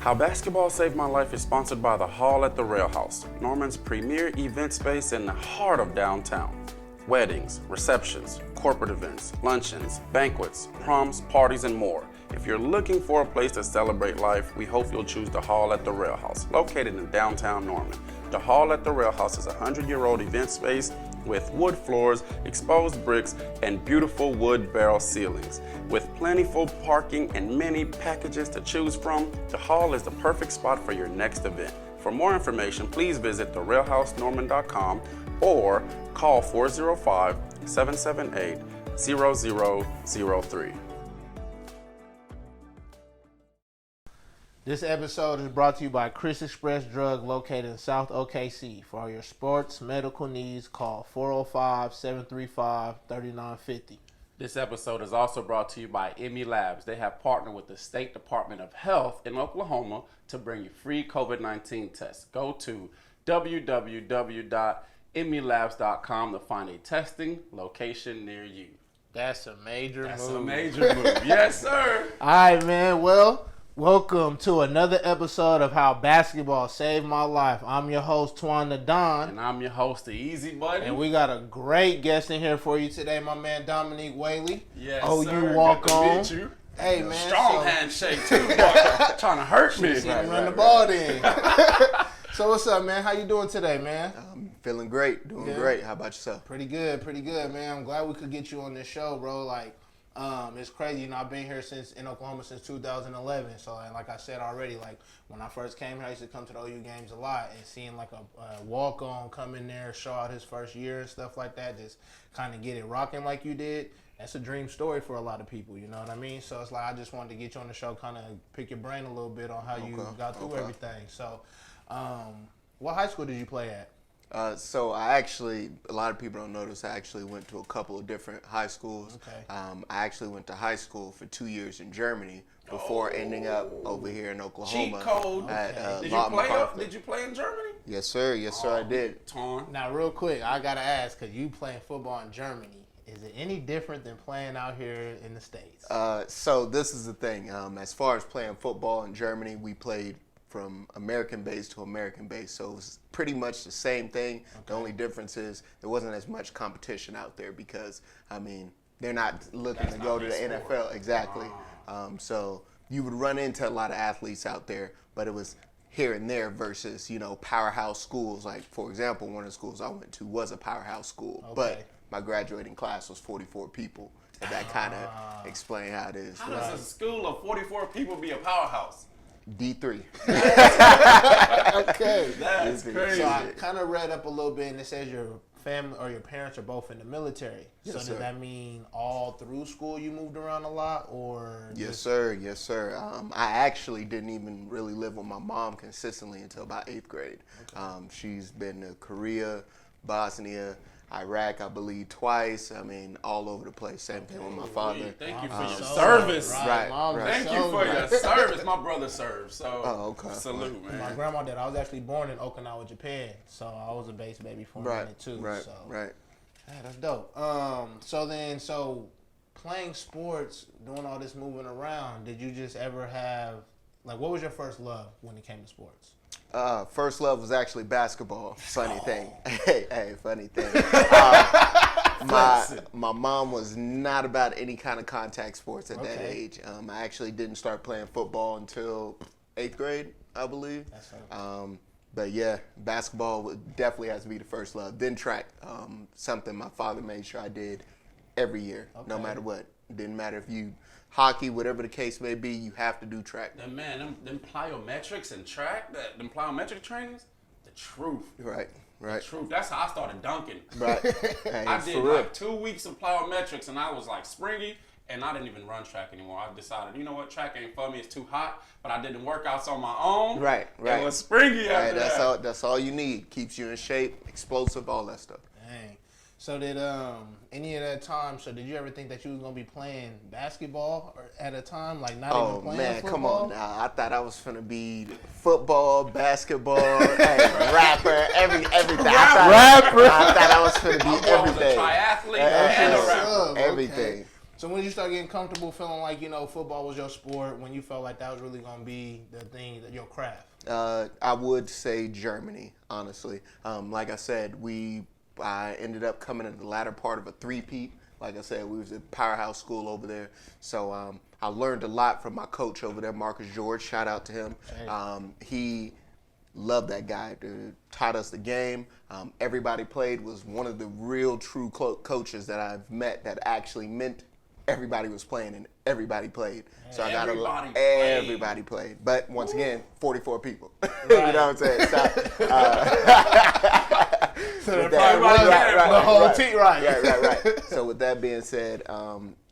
How Basketball Saved My Life is sponsored by the Hall at the Rail House, Norman's premier event space in the heart of downtown. Weddings, receptions, corporate events, luncheons, banquets, proms, parties, and more. If you're looking for a place to celebrate life, we hope you'll choose the Hall at the Rail House, located in downtown Norman. The Hall at the Rail House is a 100-year-old event space with wood floors, exposed bricks, and beautiful wood barrel ceilings. With plentiful parking and many packages to choose from, the Hall is the perfect spot for your next event. For more information, please visit therailhousenorman.com or call 405-778-0003. This episode is brought to you by Chris Express Drug, located in South OKC. For all your sports, medical needs, call 405-735-3950. This episode is also brought to you by Emmy Labs. They have partnered with the State Department of Health in Oklahoma to bring you free COVID-19 tests. Go to www.emmylabs.com to find a testing location near you. That's a major move. That's a major move. Yes, sir. All right, man. Well, welcome to another episode of How Basketball Saved My Life. I'm your host, Twan the Don. And I'm your host, the Easy Buddy. And we got a great guest in here for you today, my man Dominique Whaley. Yes, OU sir. Walk Good to on. meet you. Hey, man. Strong handshake, too. Boy, trying to hurt me. See him run the ball then. So what's up, man? How you doing today, man? I'm feeling great. Doing great. How about yourself? Pretty good, man. I'm glad we could get you on this show, bro. Like, it's crazy. You know, I've been here in Oklahoma since 2011. So, like I said already, like when I first came here, I used to come to the OU games a lot, and seeing like a walk-on come in there, show out his first year and stuff like that, just kind of get it rocking like you did. That's a dream story for a lot of people. You know what I mean? So it's like I just wanted to get you on the show, kind of pick your brain a little bit on how you got through everything. So, what high school did you play at? So I actually, a lot of people don't notice, I actually went to a couple of different high schools. Okay. I actually went to high school for 2 years in Germany before ending up over here in Oklahoma. Cheat code. At, Did Lawton you play MacArthur. Did you play in Germany? Yes, sir. Yes, sir, I did. Torn. Now, real quick, I gotta ask, cause you playing football in Germany. Is it any different than playing out here in the States? So this is the thing. As far as playing football in Germany, we played from American base to American base. So it was pretty much the same thing. Okay. The only difference is there wasn't as much competition out there because, I mean, they're not looking to go to the NFL. Exactly. So you would run into a lot of athletes out there, but it was here and there versus, you know, powerhouse schools. Like, for example, one of the schools I went to was a powerhouse school. Okay. But my graduating class was 44 people. And that kind of explained how it is. How does a school of 44 people be a powerhouse? D3. Okay. That's crazy. So I kind of read up a little bit, and it says your family or your parents are both in the military. Yes, so sir. does that mean all through school you moved around a lot, or? Yes, sir. Yes, sir. I actually didn't even really live with my mom consistently until about 8th grade. Okay. She's been to Korea, Bosnia, Iraq, I believe, twice. I mean, all over the place. Same thing with my father. Thank you for your service. Right. Thank you for your service. My brother served, so salute, man. My grandma did. I was actually born in Okinawa, Japan, so I was a base baby for a minute too. Right. So. Right. Yeah, that's dope. So playing sports, doing all this moving around, did you just ever have, like, what was your first love when it came to sports? First love was actually basketball. Funny thing. Hey, funny thing. My mom was not about any kind of contact sports at that age. I actually didn't start playing football until 8th grade, I believe. That's right. But yeah, basketball definitely has to be the first love. Then track, something my father made sure I did every year, no matter what. It didn't matter if you hockey, whatever the case may be, you have to do track. Man, them plyometrics and track, them plyometric trainings, the truth. Right. The truth. That's how I started dunking. Right. Hey, I did like 2 weeks of plyometrics and I was like springy, and I didn't even run track anymore. I decided, you know what, track ain't for me, it's too hot, but I did the workouts on my own. Right. It was springy after that. That's all you need. Keeps you in shape, explosive, all that stuff. Dang. So did any of that time? So did you ever think that you was gonna be playing basketball or at a time, like not even playing football? Come on now! I thought I was gonna be football, basketball, rapper, everything. I thought I was gonna be everything. I was a triathlete and a rapper. Everything. So when did you start getting comfortable feeling like, football was your sport, when you felt like that was really going to be the thing, your craft? I would say Germany, honestly. Like I said, I ended up coming in the latter part of a three-peat. Like I said, we was a powerhouse school over there. So I learned a lot from my coach over there, Marcus George. Shout out to him. He loved that guy. Dude, taught us the game. Everybody played, was one of the real true coaches that I've met that actually meant everybody was playing and everybody played. So I got everybody played. But once again, 44 people. You know what I'm saying? So, the whole team, right. So with that being said,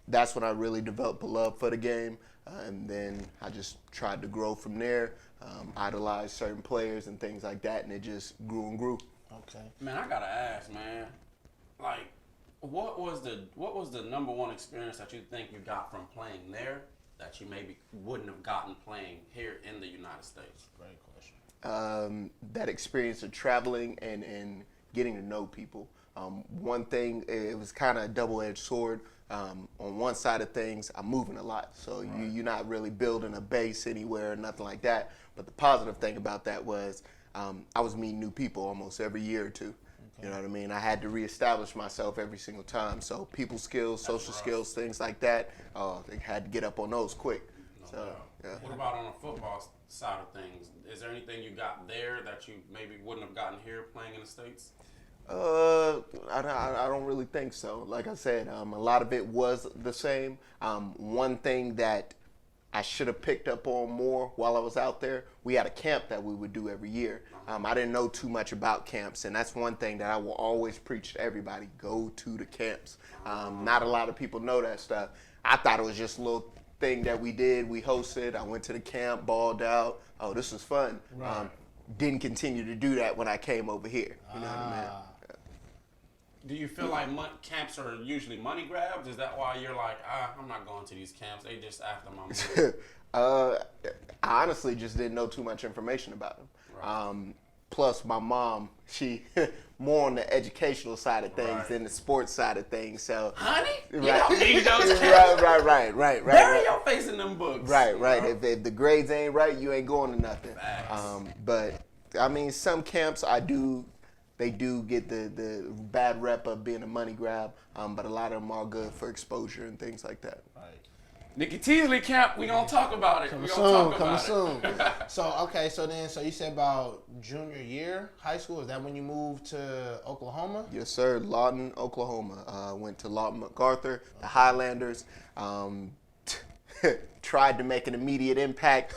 that's when I really developed a love for the game. And then I just tried to grow from there, idolize certain players and things like that, and it just grew and grew. Okay. Man, I gotta ask, man. Like, what was the number one experience that you think you got from playing there that you maybe wouldn't have gotten playing here in the United States? Great question. That experience of traveling and getting to know people. One thing, it was kind of a double-edged sword. On one side of things, I'm moving a lot, so you're not really building a base anywhere or nothing like that. But the positive thing about that was I was meeting new people almost every year or two. You know what I mean? I had to reestablish myself every single time. So people skills, social skills, things like that, they had to get up on those quick. What about on the football side of things? Is there anything you got there that you maybe wouldn't have gotten here playing in the States? I don't really think so. Like I said, a lot of it was the same. One thing that I should have picked up on more while I was out there, we had a camp that we would do every year. I didn't know too much about camps, and that's one thing that I will always preach to everybody: go to the camps. Not a lot of people know that stuff. I thought it was just a little thing that we did. We hosted. I went to the camp, balled out. Oh, this was fun. Right. Didn't continue to do that when I came over here. You know what I mean? Do you feel like camps are usually money grabs? Is that why you're like, I'm not going to these camps? They just after my money. I honestly just didn't know too much information about them. Right. Plus, my mom, she more on the educational side of things than the sports side of things. So, honey, you don't need those camps. Right. Bury your face in them books. Right. If the grades ain't right, you ain't going to nothing. But I mean, some camps they do get the bad rep of being a money grab, but a lot of them are good for exposure and things like that. Right. Nikki Teasley camp, we gonna talk about it. Coming soon. So you said about junior year, high school, is that when you moved to Oklahoma? Yes, sir. Lawton, Oklahoma. Went to Lawton MacArthur, the Highlanders. Tried to make an immediate impact,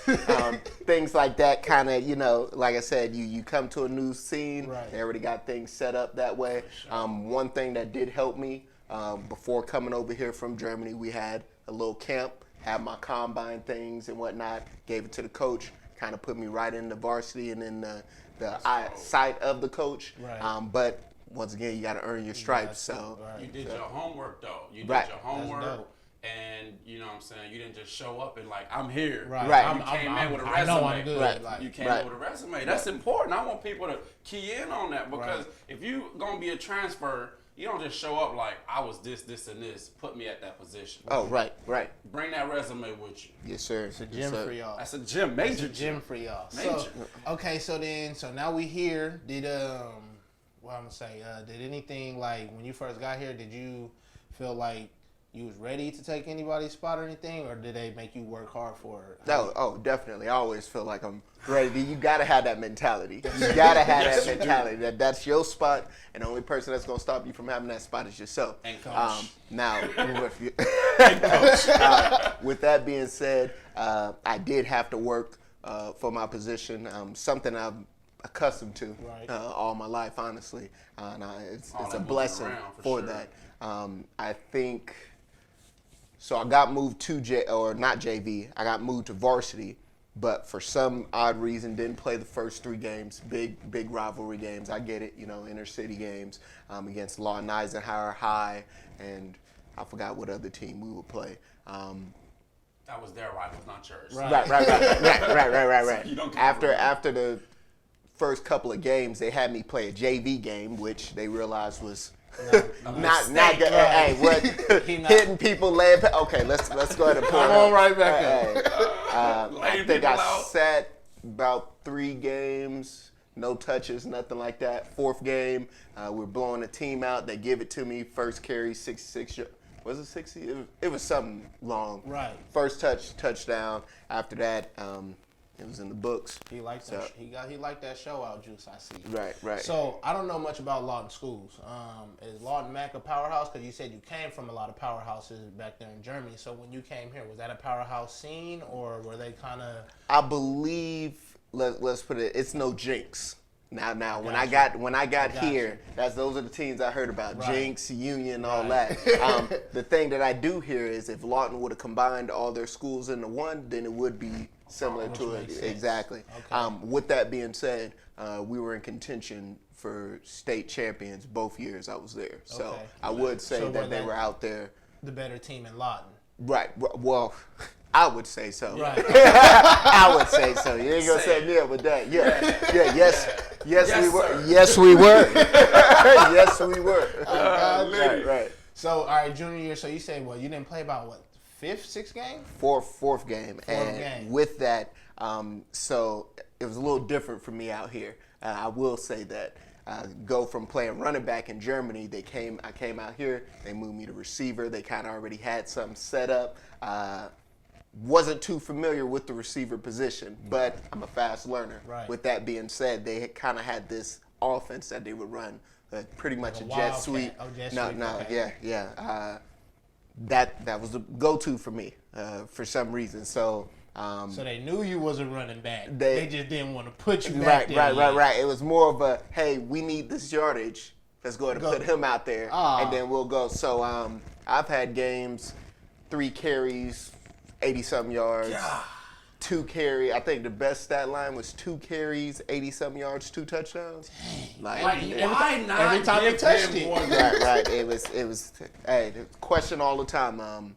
things like that. Kind of, like I said, you come to a new scene. Right. They already got things set up that way. Sure. One thing that did help me before coming over here from Germany, we had a little camp, had my combine things and whatnot, gave it to the coach, kind of put me right in the varsity and in the sight of the coach. Right. But once again, you got to earn your stripes. So you did your homework, though. You did your homework. And you know what I'm saying, you didn't just show up and like, I'm here. Right. You came in with a resume. I know I'm good. Right. You came in with a resume. That's important. I want people to key in on that because if you gonna be a transfer, you don't just show up like, I was this, and this. Put me at that position. Oh, right. Bring that resume with you. Yes, sir. It's a gym for y'all. That's a gym, major gym for y'all. Major. So now we here. Did did anything, like when you first got here, did you feel like you was ready to take anybody's spot or anything, or did they make you work hard for it? No, definitely. I always feel like I'm ready. You gotta have that mentality. You gotta have that mentality. That's your spot, and the only person that's gonna stop you from having that spot is yourself. And coach. With that being said, I did have to work for my position. Something I'm accustomed to all my life, honestly. And it's a blessing for sure. that. I think. So I got moved to not JV. I got moved to varsity, but for some odd reason didn't play the first 3 games. Big rivalry games. I get it, inner city games against Lawton Eisenhower High, and I forgot what other team we would play. That was their rivals, not yours. Right. So you don't after the first couple of games, they had me play a JV game, which they realized was Not Mistake, good. right. Hey, what? He not- Hitting people, laying. Okay, let's go ahead and pull Come it on up. right back Hey, up. I Laying think I people out. sat about 3 games, no touches, nothing like that. 4th game, we're blowing a team out. They give it to me. First carry, 66. Was it 60? It was something long. Right. First touchdown. After that, it was in the books. He liked that. He liked that show out juice. I see. Right. So I don't know much about Lawton schools. Is Lawton Mac a powerhouse? Because you said you came from a lot of powerhouses back there in Germany. So when you came here, was that a powerhouse scene, or were they kind of? I believe let's put it. It's no Jinx. Now when I got here, those are the teams I heard about. Right. Jinx, Union, all Right. that. The thing that I do hear is if Lawton would have combined all their schools into one, then it would be similar Which to it. makes sense. Exactly. Okay. With that being said, we were in contention for state champions both years I was there. So Okay. I would say So that they were out there. The better team in Lawton. Right. Well, I would say so. Right. I would say so. You ain't gonna set me up with that. Yes, we were. Yes, we were. Yes, we were. Right. So all right, junior year. So you said you didn't play about what 5th, 6th game? Fourth game. And game. with that, so it was a little different for me out here. I will say that. Go from playing running back in Germany, I came out here, they moved me to receiver. They kind of already had something set up. Wasn't too familiar with the receiver position, but I'm a fast learner. Right. With that being said, they kind of had this offense that they would run, pretty much Like a a jet wildcat. sweep. Oh, jet No, sweep, no, okay. yeah. That was the go-to for me for some reason. So. So they knew you was a running back. They- They just didn't want to put you back there. Right. It was more of a, hey, we need this yardage. Let's go ahead and put him out there, and then we'll go. So I've had games, 3 carries, 80-something yards, 2 carry. I think the best stat line was 2 carries, 80-something yards, 2 touchdowns. Like, Every why not every time give they touched him it. more Right. It was. Hey, the question all the time.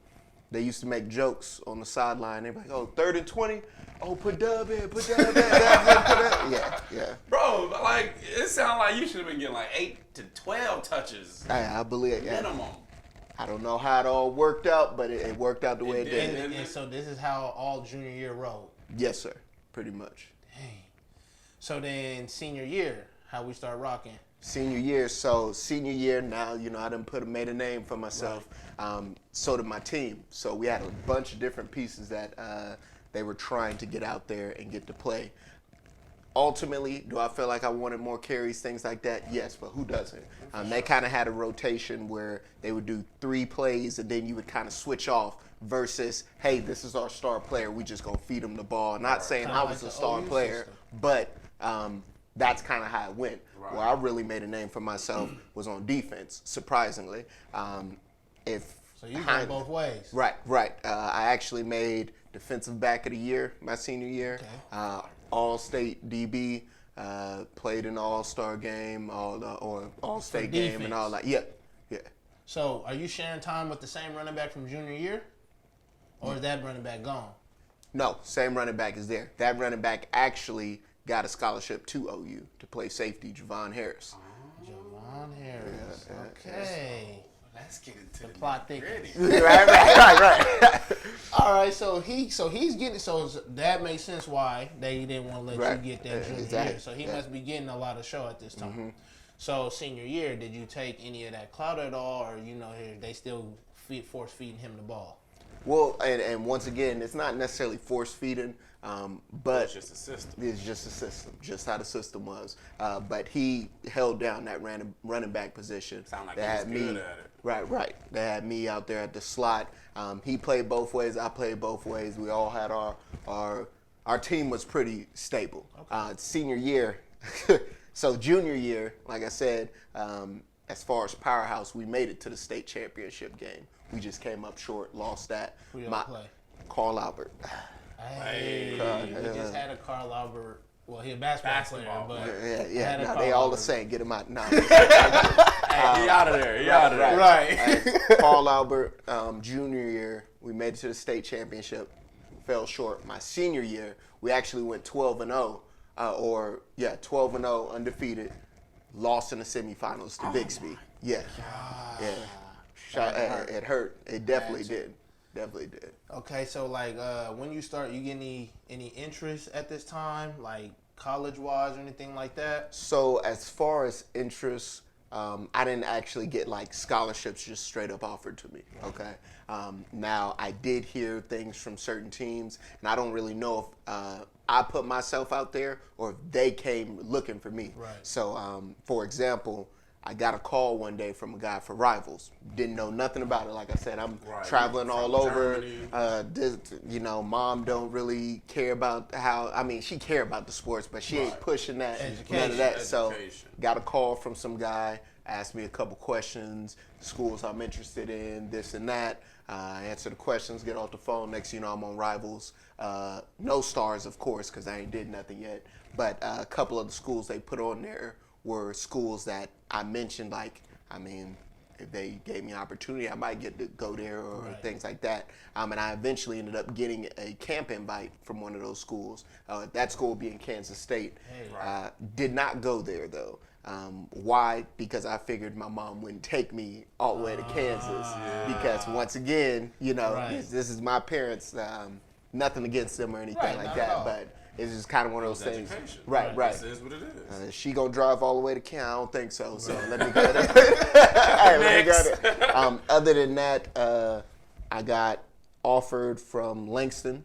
They used to make jokes on the sideline. They'd be like, "Oh, 3rd and 20. Oh, put Dub in, put Dub in, put Dub in." Yeah. Bro, like, it sounds like you should have been getting like 8 to 12 touches Hey, I believe it. Yeah. minimum. I don't know how it all worked out, but it worked out the way it did. did. And so this is how all junior year rolled. Yes, sir. Pretty much. Dang. So then senior year, how we start rocking? Senior year, now, I done made a name for myself. So did my team. So we had a bunch of different pieces that they were trying to get out there and get to play. Ultimately, do I feel like I wanted more carries, things like that? Yes, but who doesn't? They kind of had a rotation where they would do 3 plays and then you would kind of switch off versus, hey, this is our star player. We just going to feed him the ball. Not saying Kinda I like was the a star OU player, system. but that's kind of how it went. Where I really made a name for myself was on defense, surprisingly. So you go both ways. Right. I actually made defensive back of the year my senior year. Okay. All-state DB, played in the all-star game, all-state game and all that. Yeah. So are you sharing time with the same running back from junior year? Or is that running back gone? No, same running back is there. That running back actually got a scholarship to OU to play safety, Javon Harris. Javon Harris. Okay. Let's get into the Plot thickens. Right. All right, so he's getting that makes sense why they didn't want to let Right. you get that junior Exactly. year. So he must be getting a lot of show at this time. So senior year, did you take any of that clout at all, or they still force feeding him the ball? Well, and once again, it's not necessarily force feeding, but It's just a system. it's just a system, just how the system was. But he held down that running back position. Sound like They he was had good at it. Right. They had me out there at the slot. He played both ways. I played both ways. We all had our team was pretty stable. Senior year, so junior year, like I said, as far as powerhouse, we made it to the state championship game. We just came up short, lost that. Who y'all play? Carl Albert. Hey, we just had a Carl Albert. Well, he's a basketball player, but Yeah. had a No, Carl they all the Albert. same. Get him out. No. Hey, he out of there. He out of there. Right. Carl Albert, junior year, we made it to the state championship. Fell short. My senior year, we actually went 12-0, 12-0, undefeated. Lost in the semifinals to Bixby. Yeah. Yeah. It hurt. It definitely did. Definitely did. Okay, so like when you start, you get any interest at this time, like college wise or anything like that? So as far as interest, I didn't actually get like scholarships just straight up offered to me. Okay. Now I did hear things from certain teams, and I don't really know if I put myself out there or if they came looking for me. Right. So, for example, I got a call one day from a guy for Rivals. Didn't know nothing about it. Like I said, I'm traveling all over. Mom don't really care about she care about the sports, but she ain't pushing that, none of that. So got a call from some guy, asked me a couple questions, schools I'm interested in, this and that. Answer the questions, get off the phone. Next thing you know, I'm on Rivals. No stars, of course, because I ain't did nothing yet. But a couple of the schools they put on there were schools that I mentioned, if they gave me an opportunity, I might get to go there or things like that. And I eventually ended up getting a camp invite from one of those schools. That school being Kansas State. Did not go there, though. Why? Because I figured my mom wouldn't take me all the way to Kansas. Because once again, this is my parents. Nothing against them or anything like that, but it's just kind of one of those things. Education. Right. This is what it is. She gonna drive all the way to Kansas? I don't think so. So let me go there. Other than that, I got offered from Langston,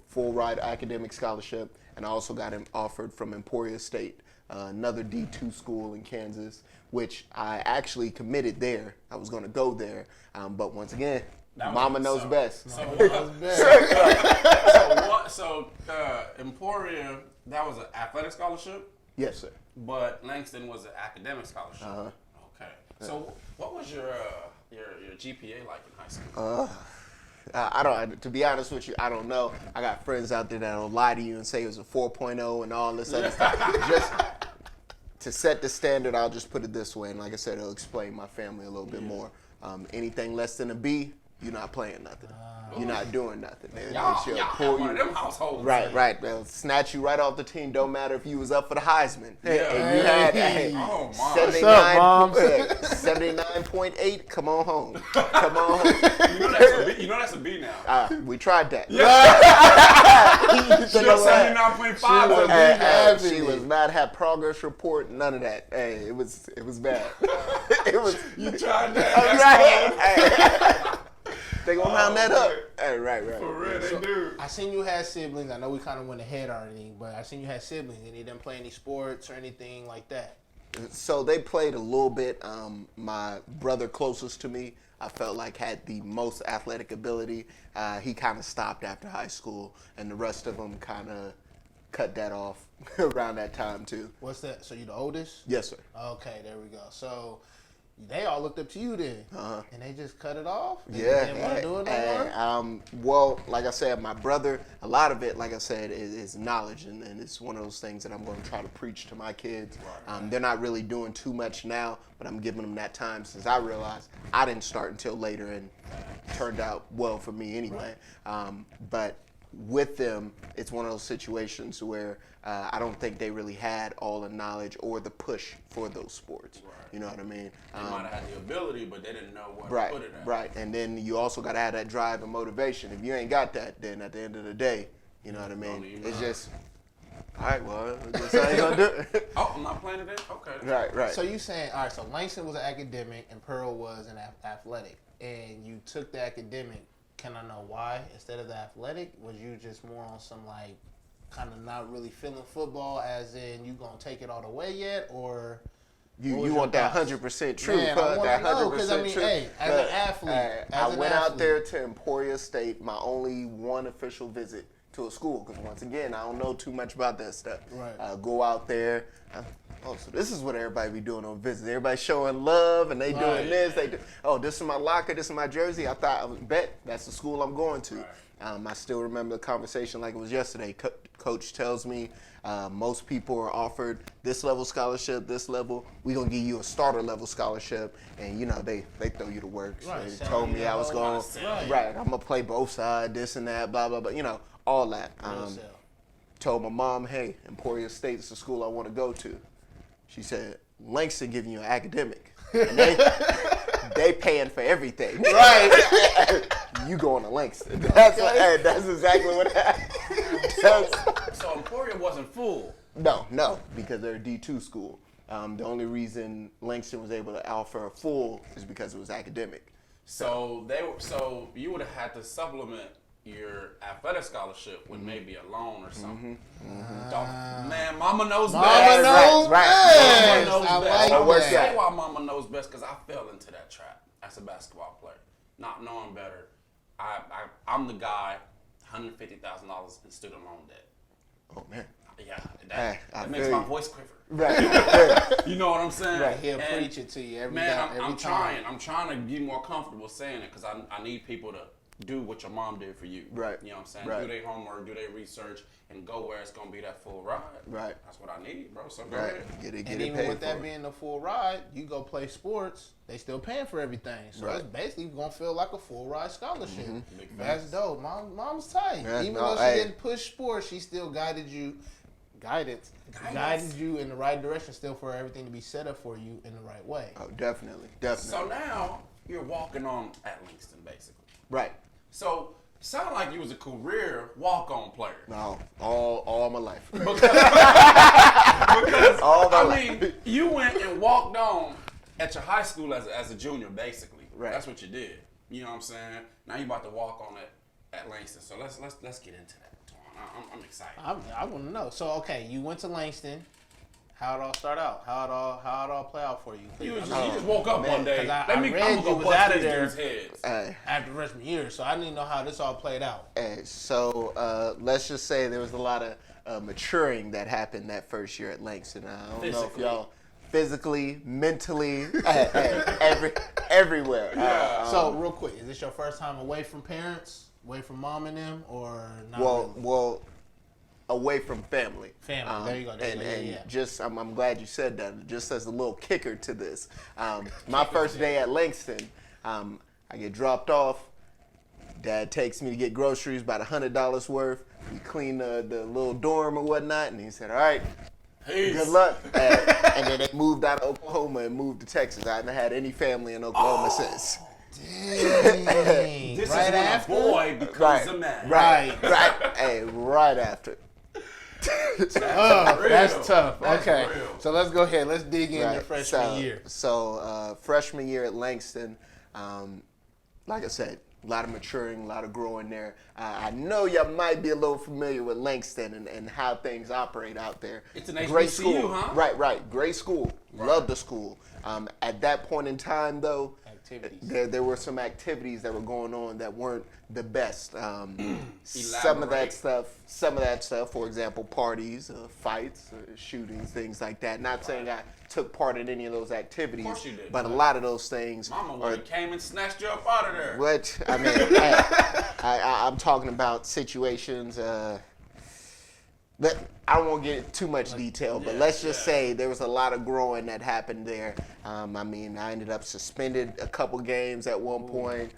full ride academic scholarship, and I also got offered from Emporia State, another D2 school in Kansas, which I actually committed there. I was gonna go there, but once again, Mama knows best. So Emporia, that was an athletic scholarship? Yes, sir. But Langston was an academic scholarship. Okay. So what was your GPA like in high school? I don't. To be honest with you, I don't know. I got friends out there that'll lie to you and say it was a 4.0 and all this other stuff. Just to set the standard, I'll just put it this way. And like I said, it'll explain my family a little bit more. Anything less than a B, you're not playing nothing. You're not doing nothing. Y'all one of them households. Right. They'll snatch you right off the team. Don't matter if you was up for the Heisman. Yeah. And you had 79.8. Come on home. Come on home. You know that's a B now. We tried that. She was 79.5. She was not had progress report. None of that. Hey, it was bad. It was. You tried that. They gonna round that up. Hey, right. For real, they do. I seen you had siblings. I know we kind of went ahead already, but I seen you had siblings. Any of them play any sports or anything like that? So they played a little bit. My brother closest to me, I felt like had the most athletic ability. He kind of stopped after high school, and the rest of them kind of cut that off around that time too. What's that? So you the oldest? Yes, sir. Okay, there we go. So they all looked up to you then, and they just cut it off. They Yeah. didn't want to do it no more? Well, like I said, my brother, a lot of it, like I said, is knowledge, and it's one of those things that I'm going to try to preach to my kids. They're not really doing too much now, but I'm giving them that time since I realized I didn't start until later, and it turned out well for me anyway. But with them, it's one of those situations where I don't think they really had all the knowledge or the push for those sports. You know what I mean? They might have had the ability, but they didn't know where to put it at. Right. And then you also got to have that drive and motivation. If you ain't got that, then at the end of the day, you know what I mean? It's just, all right, well, I guess I ain't going to do it. Oh, I'm not playing today? Okay. Right. So you saying, all right, so Langston was an academic and Pearl was an athletic, and you took the academic. Can I know why instead of the athletic? Was you just more on some like kind of not really feeling football, as in you gonna take it all the way yet, or you want that 100% truth? Man, I that know, 'cause 100% I mean, truth. hey, as an athlete, I went out there to Emporia State, my only one official visit to a school, because once again, I don't know too much about that stuff. Right. Go out there. So this is what everybody be doing on visits. Everybody showing love, and they doing this. They do. Oh, this is my locker. This is my jersey. I thought, bet that's the school I'm going to. I still remember the conversation like it was yesterday. Coach tells me most people are offered this level scholarship, this level. We're going to give you a starter level scholarship. And, they throw you to work. So they told me I was going, I'm going to play both sides, this and that, blah, blah, blah. All that. Told my mom, hey, Emporia State is the school I want to go to. She said, Langston giving you an academic. And they paying for everything. Right. You going to Langston. That's exactly what happened. So Emporia wasn't full. No, because they're a D2 school. The only reason Langston was able to offer a full is because it was academic. So you would have had to supplement your athletic scholarship with maybe a loan or something. Man, Mama knows Mama best. knows right. best. Mama knows I best. like It works that. out. Say why Mama knows best, because I fell into that trap as a basketball player, not knowing better. I'm the guy, $150,000 in student loan debt. Oh, man. Yeah, I that makes feel my you. voice quiver. Right. You know what I'm saying? Right, he'll And, preach it to you every man, time. I'm trying. I'm trying to be more comfortable saying it because I need people to do what your mom did for you. Right. You know what I'm saying? Right. Do their homework, do their research, and go where it's gonna be that full ride. Right. That's what I need, bro. So go Right. ahead. Get And it even paid with that for. being the full ride, you go play sports, they still paying for everything. So Right. it's basically gonna feel like a full ride scholarship. Big That's facts. dope. Mom's tight. Yeah, Even no, though she hey. didn't push sports, she still guided you in the right direction still for everything to be set up for you in the right way. Oh, definitely. So now you're walking on at Langston, basically. Right. So sound like you was a career walk-on player. No, all my life. Because All my I life. mean, you went and walked on at your high school as a junior, basically. Right. That's what you did. You know what I'm saying? Now you about to walk on at Langston. So let's get into that. I'm excited. I want to know. So okay, you went to Langston. How it all start out? How it all play out for you? You just woke up one day. 'cause I I'm read gonna you go was bust out of these there. dudes' heads. After freshman year, so I need to know how this all played out. So let's just say there was a lot of maturing that happened that first year at Langston. I don't know if Physically. y'all physically, mentally, everywhere. So real quick, is this your first time away from parents, away from mom and them, or not really? Well, away from family. Family, there you go, there you go, yeah. Just, I'm glad you said that. Just as a little kicker to this, my first day at Langston, I get dropped off. Dad takes me to get groceries, about $100 worth. We clean the little dorm or whatnot, and he said, "All right, Peace. good luck." And then they moved out of Oklahoma and moved to Texas. I haven't had any family in Oklahoma since. Dang. This right is when after? a boy becomes a man. Right. Hey, right after. Oh, real. that's tough. That's Okay, real. so let's go ahead. Let's dig into Right. freshman year. So freshman year at Langston, like I said, a lot of maturing, a lot of growing there. I know y'all might be a little familiar with Langston and how things operate out there. It's an Great HBCU, school. huh? Right. Great school. Love the school. At that point in time, though, Activities. there were some activities that were going on that weren't the best. Some of Elaborate. that stuff, for example, parties, fights, shootings, things like that. Not saying I took part in any of those activities, Of course you did. but a lot of those things Mama are would have came and snatched you up out of there. what I mean. I'm talking about situations. That I don't want to get into too much detail, but let's just say there was a lot of growing that happened there. I mean, I ended up suspended a couple games at one point.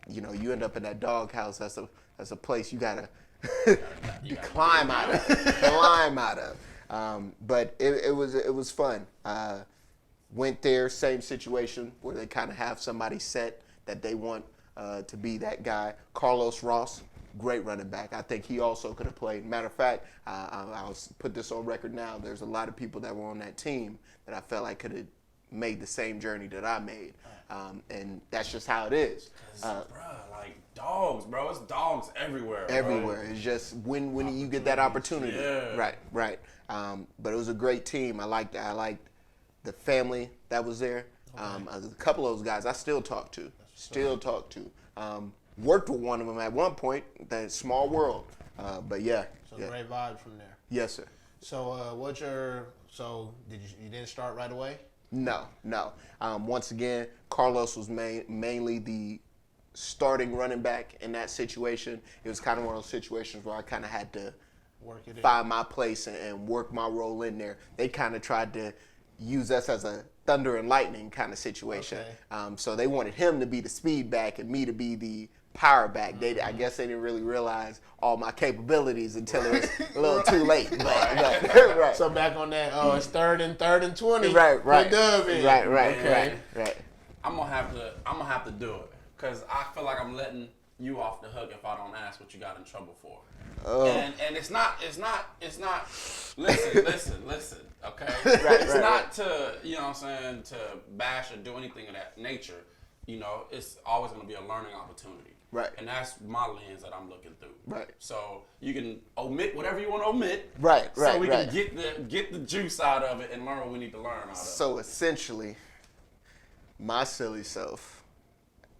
You end up in that doghouse. That's a place you gotta climb out of. But it was fun. Went there, same situation where they kind of have somebody set that they want to be that guy. Carlos Ross, great running back. I think he also could have played. Matter of fact, I'll put this on record now. There's a lot of people that were on that team that I felt like could have made the same journey that I made. And that's just how it is. Bruh, like dogs, bro. It's dogs everywhere. bro. Everywhere. It's just when you get that opportunity. Yeah. Right. But it was a great team. I liked the family that was there. A couple of those guys I still talk to. Worked with one of them at one point. That small world. But yeah. So yeah. great vibe from there. Yes, sir. So you didn't start right away? No. Once again, Carlos was mainly the starting running back in that situation. It was kind of one of those situations where I kind of had to Work it in. find my place and work my role in there. They kind of tried to use us as thunder and lightning kind of situation. Okay. So they wanted him to be the speed back and me to be the power back. I guess they didn't really realize all my capabilities until it was a little too late. But, right. So back on that, it's third and 20. Right. Put Dub in. Right. I'm gonna have to do it because I feel like I'm letting you off the hook if I don't ask what you got in trouble for. Oh. And it's not. Listen. Okay. It's not to to bash or do anything of that nature. It's always gonna be a learning opportunity. Right. And that's my lens that I'm looking through. Right. So you can omit whatever you want to omit. Right. So we can get the juice out of it and learn what we need to learn out of it. So essentially, my silly self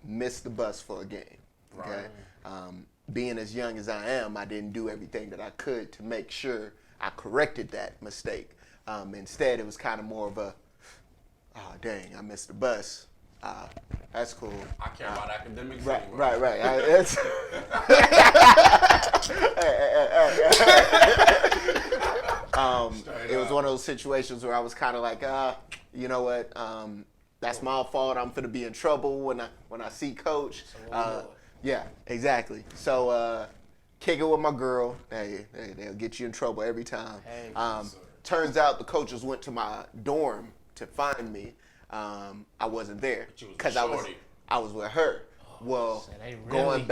missed the bus for a game. Okay. Right. Being as young as I am, I didn't do everything that I could to make sure I corrected that mistake. Instead, it was kind of more of a, oh dang, I missed the bus. That's cool. I care about academics. Right. Anyway. It was one of those situations where I was kind of like, you know what? That's my fault. I'm finna be in trouble when I see Coach. Yeah, exactly. So kick it with my girl. They'll get you in trouble every time. Turns out the coaches went to my dorm to find me. I wasn't there because I was with her. Well, So they really-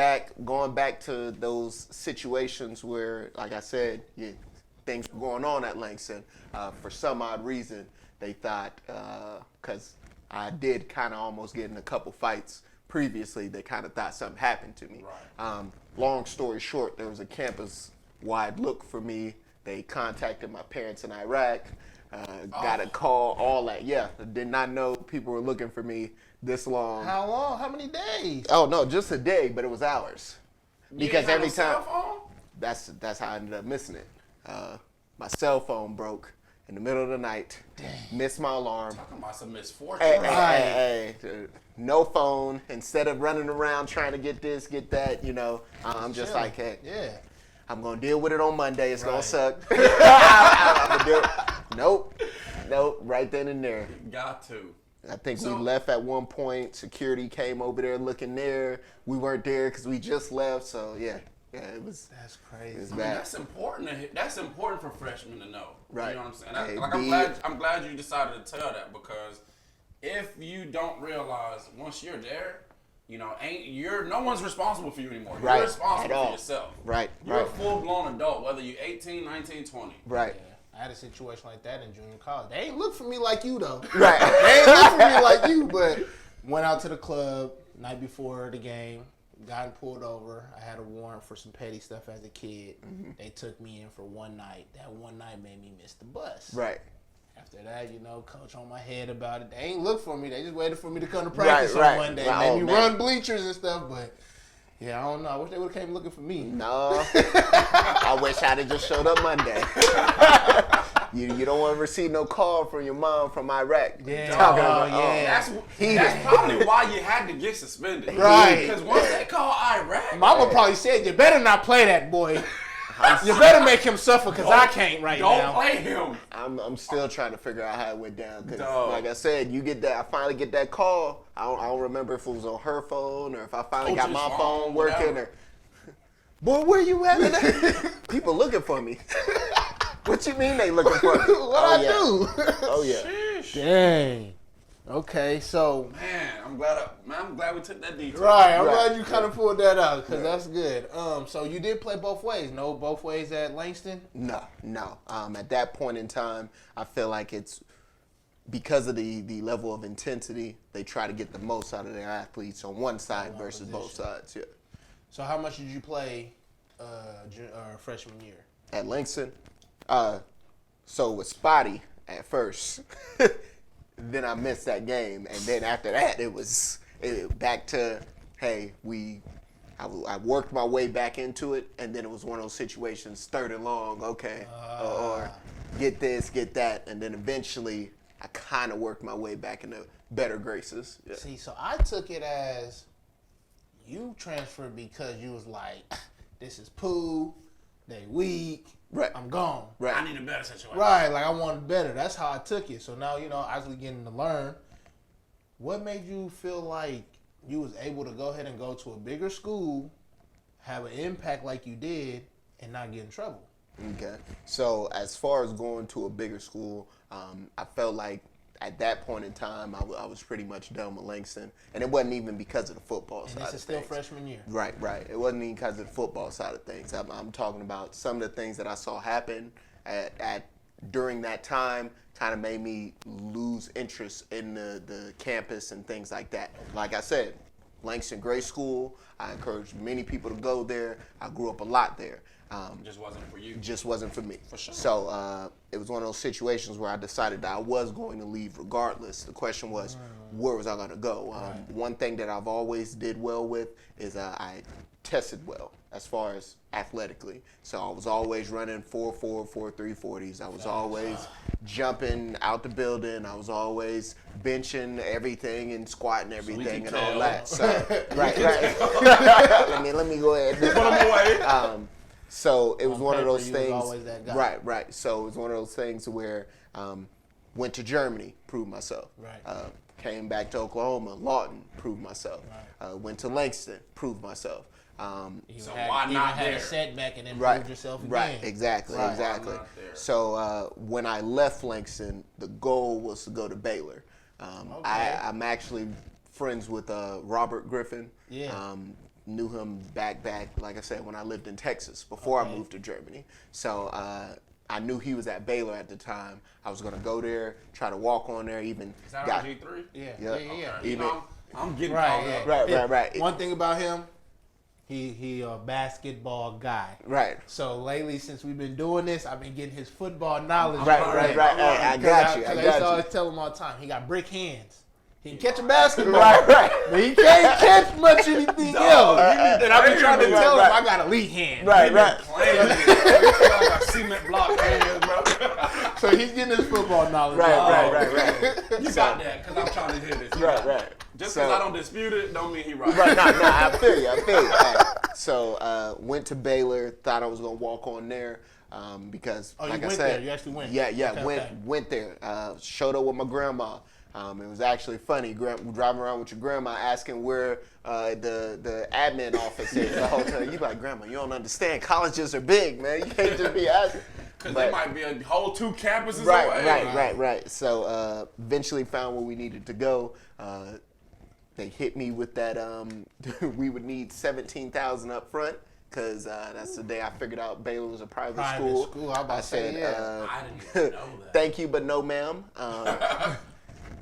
going back to those situations where, like I said, things were going on at Langston. For some odd reason, they thought because I did kind of almost get in a couple fights previously, they kind of thought something happened to me. Right. Long story short, there was a campus-wide look for me. They contacted my parents in Iraq. Got a call, all that. Yeah, did not know people were looking for me this long. How long? How many days? Oh no, just a day, but it was hours. Because You ain't every have no time, cell phone? that's how I ended up missing it. My cell phone broke in the middle of the night. Missed my alarm. Talking about some misfortune. Hey, no phone. Instead of running around trying to get this, get that, I'm just like, hey, Yeah. I'm gonna deal with it on Monday. It's gonna Right. suck. I'm gonna do it. Nope, right then and there. Got to. I think So- we left at one point. Security came over there looking there. We weren't there because we just left. So yeah, it was. That's crazy. It was I mean, bad. that's important. That's important for freshmen to know. Right. You know what I'm saying? Hey, I'm glad you decided to tell that because if you don't realize once you're there, no one's responsible for you anymore. Right. You're At responsible all. for yourself. Right. You're a full-blown adult, whether you're 18, 19, 20. Right. Yeah. I had a situation like that in junior college. They ain't look for me like you though. Right. They ain't look for me like you, but went out to the club night before the game, gotten pulled over. I had a warrant for some petty stuff as a kid. They took me in for one night. That one night made me miss the bus. Right. After that, coach on my head about it. They ain't look for me. They just waited for me to come to practice Right. on Monday. Right. Made me Oh, man. run bleachers and stuff, but yeah, I don't know. I wish they would have came looking for me. No. I wish I'd have just showed up Monday. You don't want to receive no call from your mom from Iraq. Yeah. Talking Oh, about, yeah. That's probably why you had to get suspended. Right. Because once they call Iraq, Mama probably said, "You better not play that boy. You better make him suffer because I can't right don't now." play him. I'm still trying to figure out how it went down because, Dog. like I said, you get that. I finally get that call. I don't remember if it was on her phone or if I finally got Coach's my phone, phone working. whatever. Boy, where you at? People looking for me. What you mean they looking for me? What I do? Oh yeah. Dang. Okay, so Man, I'm glad we took that detour. right, I'm Right. glad you kind of pulled that out because that's good. So you did play both ways. No, both ways at Langston. No. At that point in time, I feel like it's because of the level of intensity. They try to get the most out of their athletes on one side One versus both position. sides. Yeah. So how much did you play freshman year? At Langston, so it was spotty at first. Then I missed that game, and then after that, it was back to, hey, I worked my way back into it, and then it was one of those situations, third and long, okay, or get this, get that, and then eventually I kind of worked my way back into better graces. Yeah. See, so I took it as you transferred because you was like, this is Pooh, they weak. Right. I'm gone. Right. I need a better situation. Right, like I wanted better. That's how I took it. So now, as we getting to learn, what made you feel like you was able to go ahead and go to a bigger school, have an impact like you did, and not get in trouble? Okay. So as far as going to a bigger school, I felt like at that point in time, I was pretty much done with Langston. And it wasn't even because of the football And side this of is still things. freshman year. Right. It wasn't even because of the football side of things. I'm talking about some of the things that I saw happen during that time kind of made me lose interest in the campus and things like that. Like I said, Langston, great school. I encourage many people to go there. I grew up a lot there. Just wasn't for you. Just wasn't for me. For sure. So it was one of those situations where I decided that I was going to leave regardless. The question was, where was I going to go? One thing that I've always did well with is I tested well as far as athletically. So I was always running 4.4, 4.3 40s. I was always jumping out the building. I was always benching everything and squatting everything and all tell. that. So right. let me go ahead. Put them away. So it was On one of paper, those you was things. always that guy. Right. So it was one of those things where went to Germany, proved myself. Right. Came back to Oklahoma, Lawton, proved myself. Went to Langston, proved myself. You So had, why even not had there? a setback and then Right. proved yourself again. Right. Exactly. Right. Exactly. Why not there? So when I left Langston, the goal was to go to Baylor. I'm actually friends with Robert Griffin. Yeah. Knew him back, like I said, when I lived in Texas before I moved to Germany. So I knew he was at Baylor at the time. I was going to go there, try to walk on there, even Is that got on G3? Yeah. Yeah. You Even- know, I'm getting Right, caught yeah. up. Right. One thing about him, he a basketball guy. Right. So lately, since we've been doing this, I've been getting his football knowledge. Right. Hey, I got you. I used to always tell him all the time, he got brick hands. He can catch a basketball, Right. but he can't catch much anything else. And I've been trying to tell him right. I got elite hands. Right. Playing with it. You feel like a cement block hands, bro. So he's getting his football knowledge. Right. You got that, because I'm trying to hear this. You got Right. that. Just So- because I don't dispute it, don't mean he right. Right, no, I feel you. So went to Baylor, thought I was gonna walk on there because, Oh, you like I went said, there. You actually went. Yeah, Okay. went there. Showed up with my grandma. It was actually funny driving around with your grandma asking where the admin office is the whole time. You like, Grandma, you don't understand. Colleges are big, man. You can't just be asking. Because But- there might be a whole 2 campuses away. Right. So eventually found where we needed to go. They hit me with that. We would need $17,000 up front because that's the day I figured out Baylor was a private school. school, I about to say, yeah. I didn't even know that. Thank you, but no, ma'am.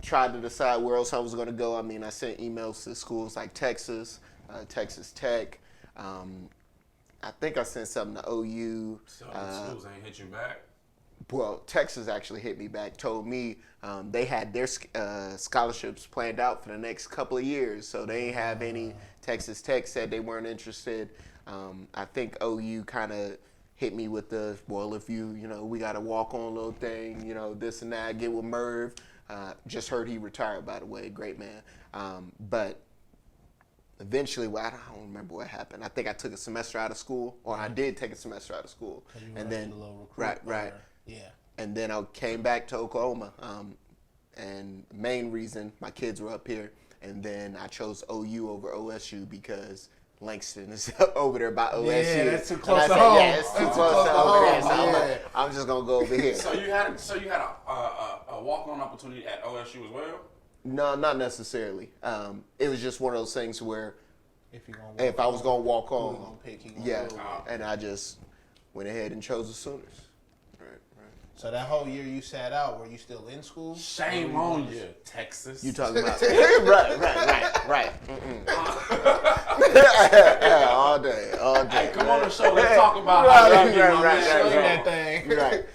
Tried to decide where else I was going to go. I mean, I sent emails to schools like Texas, Texas Tech. I think I sent something to OU. So the schools ain't hit you back? Well, Texas actually hit me back, told me they had their scholarships planned out for the next couple of years, so they ain't have any. Texas Tech said they weren't interested. I think OU kind of hit me with the, well, if we got a walk-on little thing, this and that, get with Merv. Just heard he retired, by the way, great man. But eventually, I don't remember what happened. I think I took a semester out of school, or I did take a semester out of school. And then, right. Yeah. And then I came back to Oklahoma. And the main reason, my kids were up here. And then I chose OU over OSU because Langston is over there by OSU. Yeah, that's too And close I to said, home. yeah, it's too That's close to over there. So Yeah. I'm just going to go over here. So you had a walk-on opportunity at OSU as well? No, not necessarily. It was just one of those things where If I was going to walk on, gonna pick, he gonna yeah, go. and I just went ahead and chose the Sooners. Right. So that whole year you sat out, were you still in school? Shame on you, Texas. You talking about right. Yeah, all day. Hey, come on the show. Let's talk about how you get on this show. That thing. Right.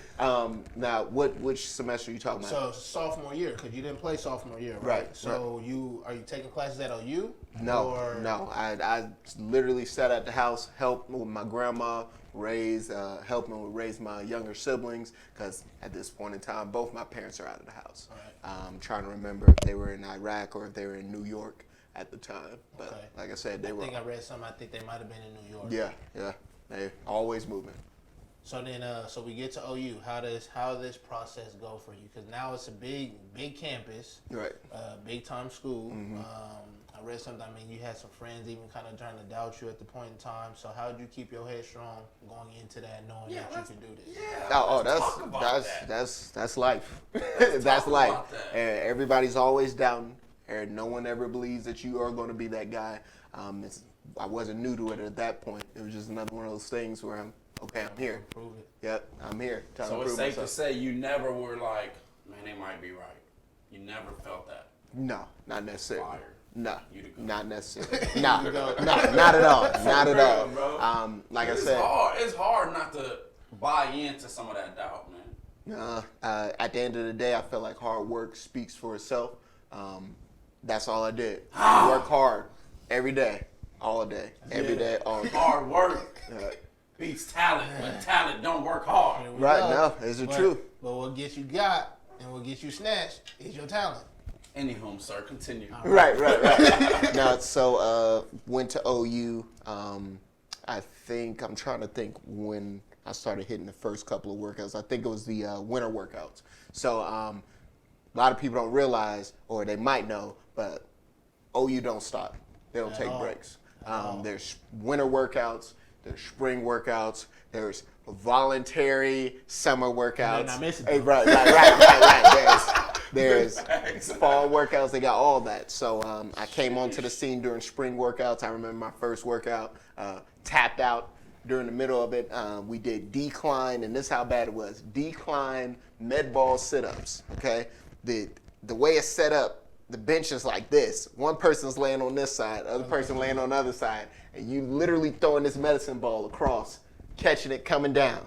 Now, which semester are you talking about? So sophomore year, because you didn't play sophomore year, right? Right, So are you taking classes at OU? No. Or- I literally sat at the house, helped with my grandma, helping raise my younger siblings, because at this point in time, both my parents are out of the house. Right. I'm trying to remember if they were in Iraq or if they were in New York at the time. But Okay. like I said, they I were. think I read something. I think they might have been in New York. Yeah, they always moving. So then, so we get to OU. How this process go for you? Because now it's a big campus, Right. big time school. I read something. I mean, you had some friends even kind of trying to doubt you at the point in time. So how did you keep your head strong going into that, knowing that you could do this? Yeah. let's talk about that. That's life. That's talk life. about that. And everybody's always doubting, and no one ever believes that you are going to be that guy. I wasn't new to it at that point. It was just another one of those things where I'm here. Prove it. Yep, I'm here. Time So to it's prove safe myself. to say you never were like, man, they might be right. You never felt that. No, not necessarily. Fire. No, You the goat. not necessarily. No, not at all. Not at all. Bro. Like I It's said, hard. It's hard not to buy into some of that doubt, man. at the end of the day, I feel like hard work speaks for itself. That's all I did. Work hard every day, all day, every day, all day. Hard work Uh, beats talent, but talent don't work hard. Here we Right, go. no, it's the But- truth. But what gets you got and what gets you snatched is your talent. Anywho, sir, continue. Right. No, so went to OU. I think I'm trying to think when I started hitting the first couple of workouts. I think it was the winter workouts. So a lot of people don't realize, or they might know, but OU don't stop. They don't take breaks. There's winter workouts. There's spring workouts. There's voluntary summer workouts. not missing Hey, them. right. There's fall workouts. They got all that. So I came onto the scene during spring workouts. I remember my first workout, tapped out during the middle of it. We did decline, and this is how bad it was. Decline med ball sit-ups, okay? The way it's set up, the bench is like this. One person's laying on this side, the other person laying on the other side, and you literally throwing this medicine ball across, catching it, coming down.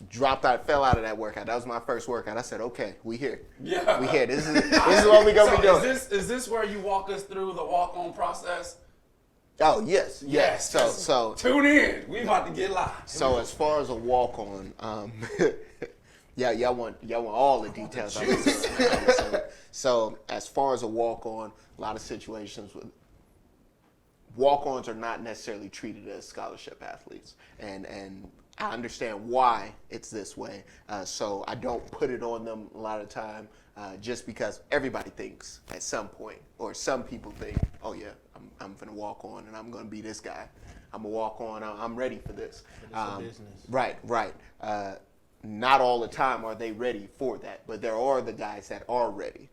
Dropped out, fell out of that workout. That was my first workout. I said, okay, we here. Yeah. We here. This is what we gonna be doing. Is this where you walk us through the walk-on process? Oh, yes. So Tune in. We about to get live. So as far as a walk on, y'all want all the details. I'm assuming. So as far as a walk on, a lot of situations with walk-ons are not necessarily treated as scholarship athletes, and I understand why it's this way. So I don't put it on them a lot of time, just because everybody thinks at some point, or some people think, oh yeah, I'm gonna walk on and I'm gonna be this guy. I'm gonna walk on. I'm ready for this. But it's a business. Right. Not all the time are they ready for that, but there are the guys that are ready,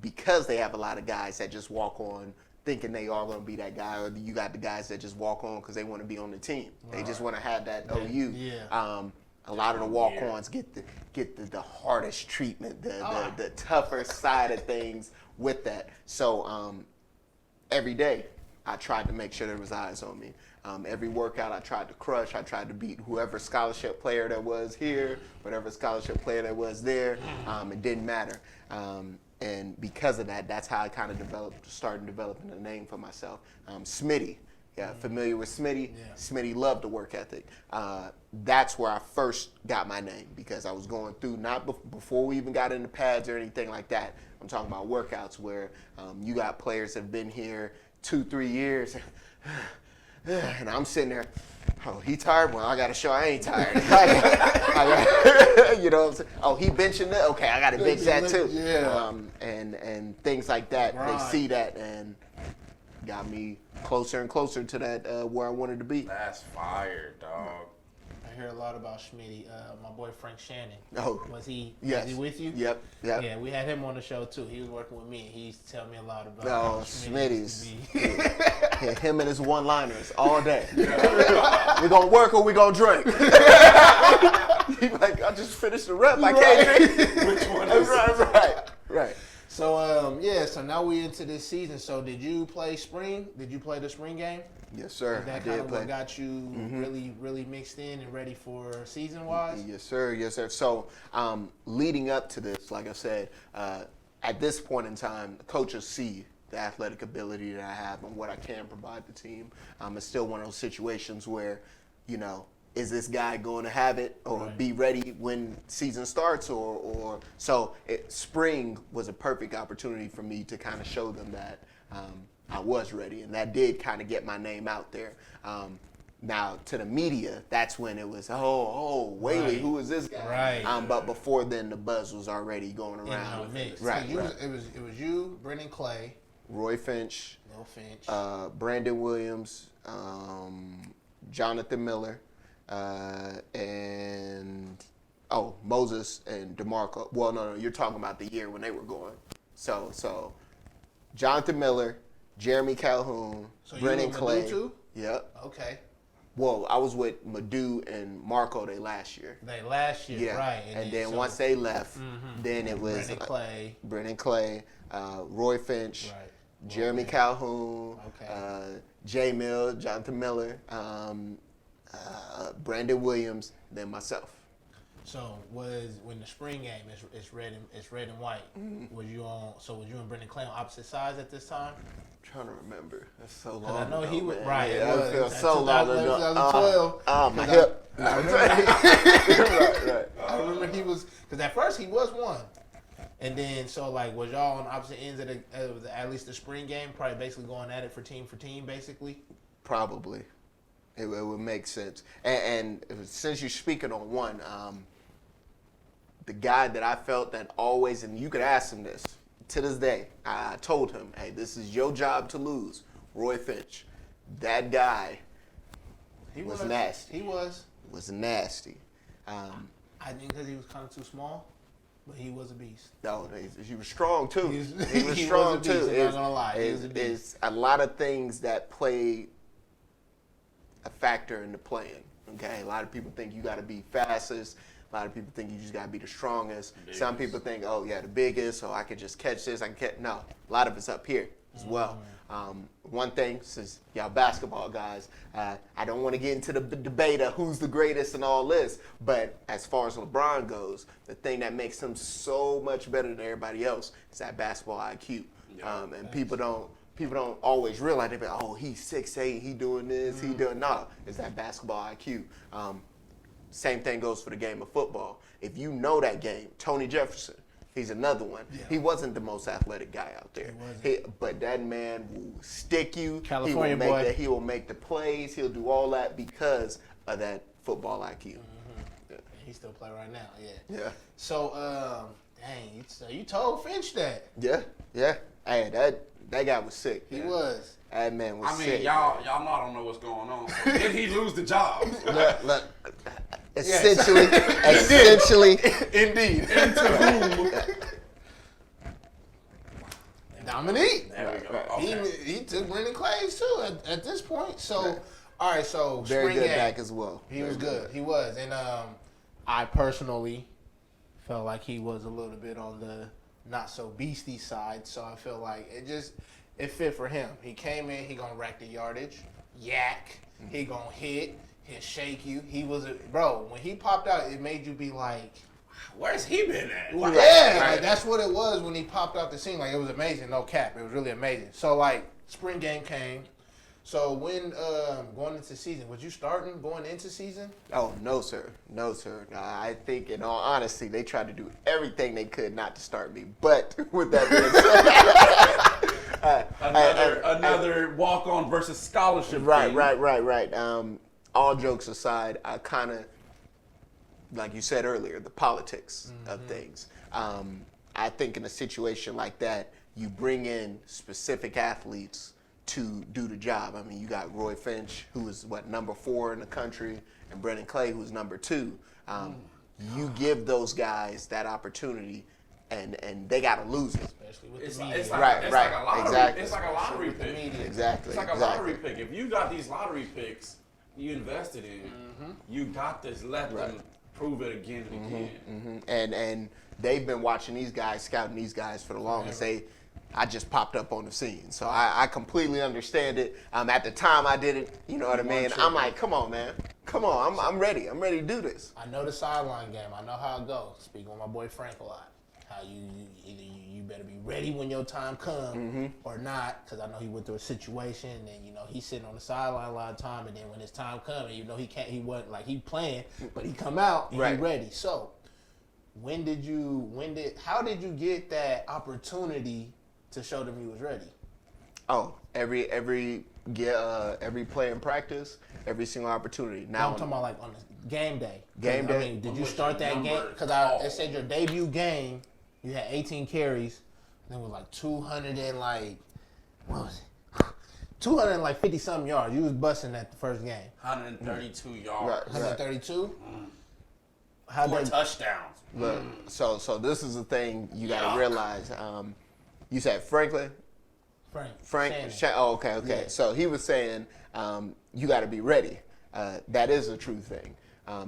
because they have a lot of guys that just walk on thinking they are going to be that guy, or you got the guys that just walk on because they want to be on the team. They just want to have that OU. Yeah. A lot of the walk-ons get the hardest treatment, the tougher side of things with that. So every day I tried to make sure there was eyes on me. Every workout I tried to crush. I tried to beat whoever scholarship player that was here, whatever scholarship player that was there. It didn't matter. And because of that, that's how I kind of started developing a name for myself. Smitty. Yeah, familiar with Smitty? Yeah. Smitty loved the work ethic. That's where I first got my name, because I was going through, not before we even got into pads or anything like that. I'm talking about workouts where you got players that have been here 2-3 years, and I'm sitting there, oh, he tired? Well, I got to show I ain't tired. You know what I'm saying? Oh, he benching that? Okay, I got to bench that too. Yeah. And things like that. Right. They see that and got me closer and closer to that where I wanted to be. That's fire, dog. I hear a lot about Schmitty. My boy Frank Shannon. Oh. Was he Yes. with you? Yep. Yeah, we had him on the show too. He was working with me. He used to tell me a lot about Oh, how Schmitty used Smitty's. to be. Yeah, him and his one-liners all day. We gonna work or we gonna drink? He like, I just finished the rep. I can't drink. Which one is Right. So so now we into this season. So did you play spring? Did you play the spring game? Yes, sir. Is that I kind did of play. what got you really mixed in and ready for season wise? Yes, sir. Yes, sir. So, leading up to this, like I said, at this point in time, coaches see the athletic ability that I have and what I can provide the team. It's still one of those situations where, is this guy going to have it or Right. be ready when season starts or so spring was a perfect opportunity for me to kind of show them that I was ready, and that did kind of get my name out there. Now, to the media, that's when it was, Whaley, Right. who is this guy? Right. But before then, the buzz was already going In around. the mix. Right, So right. It was you, Brendan Clay, Roy Finch, Lil Finch. Brandon Williams, Jonathan Miller, and Moses and DeMarco. Well, no, you're talking about the year when they were going. So Jonathan Miller, Jeremy Calhoun, So you Brendan with Madu Clay. too? Yep. Okay. Well, I was with Madu and Marco they last year. They last year, Yeah. right? And then so once they left, then it was Brendan Clay. Brendan Clay, Roy Finch, Right. Jeremy Calhoun, Okay. Jay Mill, Jonathan Miller, Brandon Williams, then myself. So when the spring game is red and white. Was you and Brendan Clay on opposite sides at this time? I'm trying to remember. That's so long. Because I know he ago, was man. right. Yeah, It it was. feels That's so long ago. 2012. My hip. right. I remember he was because at first he was one, and then so like was y'all on opposite ends of at least the spring game, probably basically going at it for team basically. Probably. It would make sense. And since you're speaking on one, the guy that I felt that always, and you could ask him this, to this day, I told him, hey, this is your job to lose, Roy Finch. That guy He was nasty. He was. Was nasty. I think because he was kind of too small, but he was a beast. No, he was strong too. He was He was a strong beast, too. I'm not gonna lie. He was a beast. It's a lot of things that play a factor into playing. Okay, a lot of people think you got to be fastest. A lot of people think you just got to be the strongest. Some people think, the biggest, so I can just catch this. I can catch. No, a lot of it's up here as well. One thing, since y'all basketball guys, I don't want to get into the debate of who's the greatest and all this, but as far as LeBron goes, the thing that makes him so much better than everybody else is that basketball IQ. And people don't always realize, they be like, he's 6'8", he doing this, he doing no. It's that basketball IQ. Same thing goes for the game of football. If you know that game, Tony Jefferson, he's another one. Yeah. He wasn't the most athletic guy out there. But that man will stick you. California boy. He will make the plays. He'll do all that because of that football IQ. Yeah. He still play right now, Yeah. So, you told Finch that. Yeah. Hey, that guy was sick. He was. That man was sick. I mean, y'all know I don't know what's going on. So did he lose the job? Look. Essentially. Indeed. Into whom? Dominique. There we go. Okay. He took Brendan Clay's too at this point. So, all right. So Very spring good game, back as well. He was good. He was, and I personally felt like he was a little bit on the not so beastie side. So I feel like it fit for him. He came in. He gonna rack the yardage, yak. He gonna hit. He'll shake you. He was when he popped out, it made you be like, Where's he been at? like, that's what it was when he popped out the scene. Like, it was amazing, no cap. It was really amazing. So like spring game came. So when going into season, was you starting going into season? Oh, no, sir. I think, in all honesty, they tried to do everything they could not to start me. But with that being said, another walk-on versus scholarship. right. thing. All jokes aside, I kind of, like you said earlier, the politics of things. I think in a situation like that, you bring in specific athletes to do the job. I mean, you got Roy Finch, who is number 4 in the country, and Brendan Clay, who's number 2. You give those guys that opportunity, and they got to lose it. Especially with It's the like, media. it's like, Right, it's right, like a lottery. exactly. It's like a lottery pick. Exactly. It's like a lottery pick. If you got these lottery picks you invested in, you got to let them prove it again and again. And they've been watching these guys, scouting these guys for the longest. I just popped up on the scene. So I completely understand it. At the time I did it, you know what I mean? I'm like, come on, man. Come on, I'm ready. I'm ready to do this. I know the sideline game. I know how it goes. Speaking with my boy Frank a lot. How you better be ready when your time comes or not, because I know he went through a situation and he's sitting on the sideline a lot of time, and then when his time comes, he wasn't like he playing, but he come out and he ready. So how did you get that opportunity to show them you was ready? Oh, every get every play in practice, every single opportunity. Now Now, I'm talking about like on the game day. Game day? I mean, did you What's start your that game? number Because called? it said your debut game, you had 18 carries, and it was like 200 and like, what was it? 250 something yards. You was busting that the first game. 132 yards. Right. 132. How'd 4 that? touchdowns. look, so this is the thing you got to realize. You said Franklin. Frank. Shannon. Oh, okay. Yeah. So he was saying you got to be ready. That is a true thing.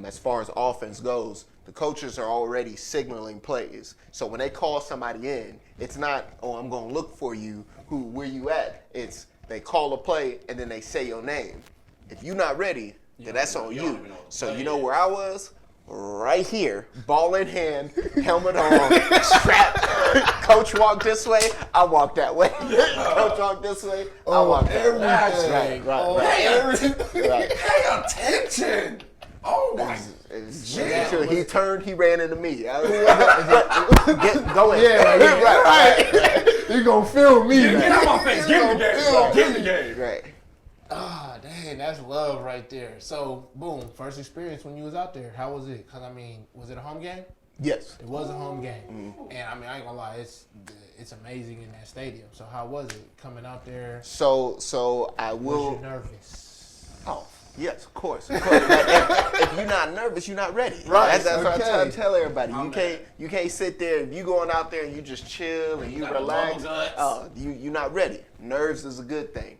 As far as offense goes, the coaches are already signaling plays. So when they call somebody in, it's not, oh, I'm going to look for you. Where you at? It's they call a play and then they say your name. If you're not ready, then that's on you don't you. even know what the So play you know is. where I was? Right here, ball in hand, helmet on, strap. Coach walked this way, I walked that way. Coach walked this way, I walked that way. Right. Pay attention. Oh my. Until he turned, he ran into me. Go in. Yeah, right. You gonna feel me? Get out my face. Give me the game. Give me the game. Right. Ah, dang, that's love right there. So, boom, first experience when you was out there. How was it? Cause I mean, was it a home game? Yes. It was a home game, and I mean, I ain't gonna lie, it's amazing in that stadium. So, how was it coming out there? So I Was will. you nervous? Oh, yes, of course. But if you're not nervous, you're not ready. Right, That's what I okay. tell everybody. I'm You can't sit there. If you going out there and you just chill and you got relax, bubble guts. you're not ready. Nerves is a good thing.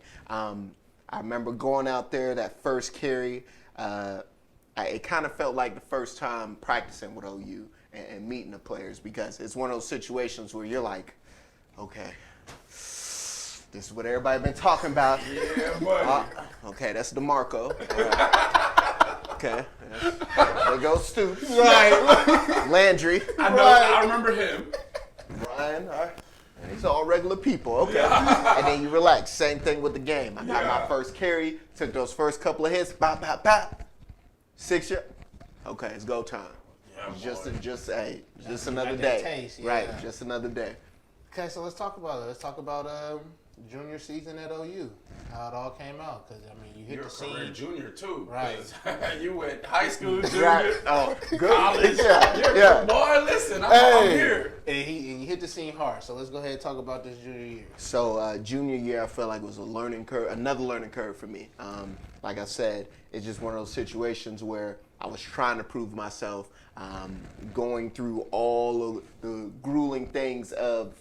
I remember going out there that first carry. It kind of felt like the first time practicing with OU and meeting the players, because it's one of those situations where you're like, okay, this is what everybody been talking about. Yeah, buddy. Okay, that's DeMarco. Okay. There goes Stoops. Right. Landry. I know. I remember him. Ryan. All right. And these are all regular people. Okay. And then you relax. Same thing with the game. I got my first carry. Took those first couple of hits. Bop, bop, bop. 6 years. Okay, it's go time. Yeah, Just boy. just another got that day. taste, yeah. Right. Just another day. Okay, so let's talk about it. Let's talk about junior season at OU. How it all came out. Cause I mean, you hit You're a the career scene. junior too. Right. 'Cause you went high school junior. Right. Oh, good. College. Yeah. Yeah. Boy, listen, I'm here. And you hit the scene hard. So let's go ahead and talk about this junior year. So junior year, I felt like it was a learning curve, another learning curve for me. Like I said, it's just one of those situations where I was trying to prove myself, going through all of the grueling things of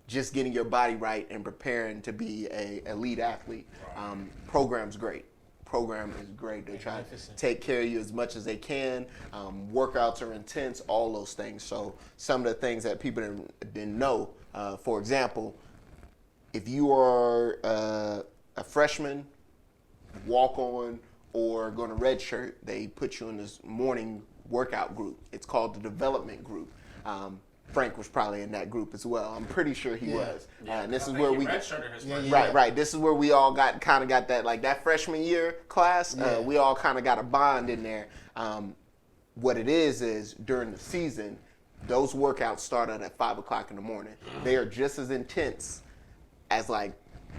just getting your body right and preparing to be a elite athlete. Program's great. Program is great. They try to Magnificent. take care of you as much as they can. Workouts are intense, all those things. So some of the things that people didn't know, for example, if you are a freshman, walk on, or going to redshirt, they put you in this morning workout group. It's called the development group. Frank was probably in that group as well. I'm pretty sure he was. And this is where we redshirted his first Yeah. right. This is where we all got that, like that freshman year class. We all kind of got a bond in there. What it is during the season, those workouts start at 5 o'clock in the morning. They are just as intense as like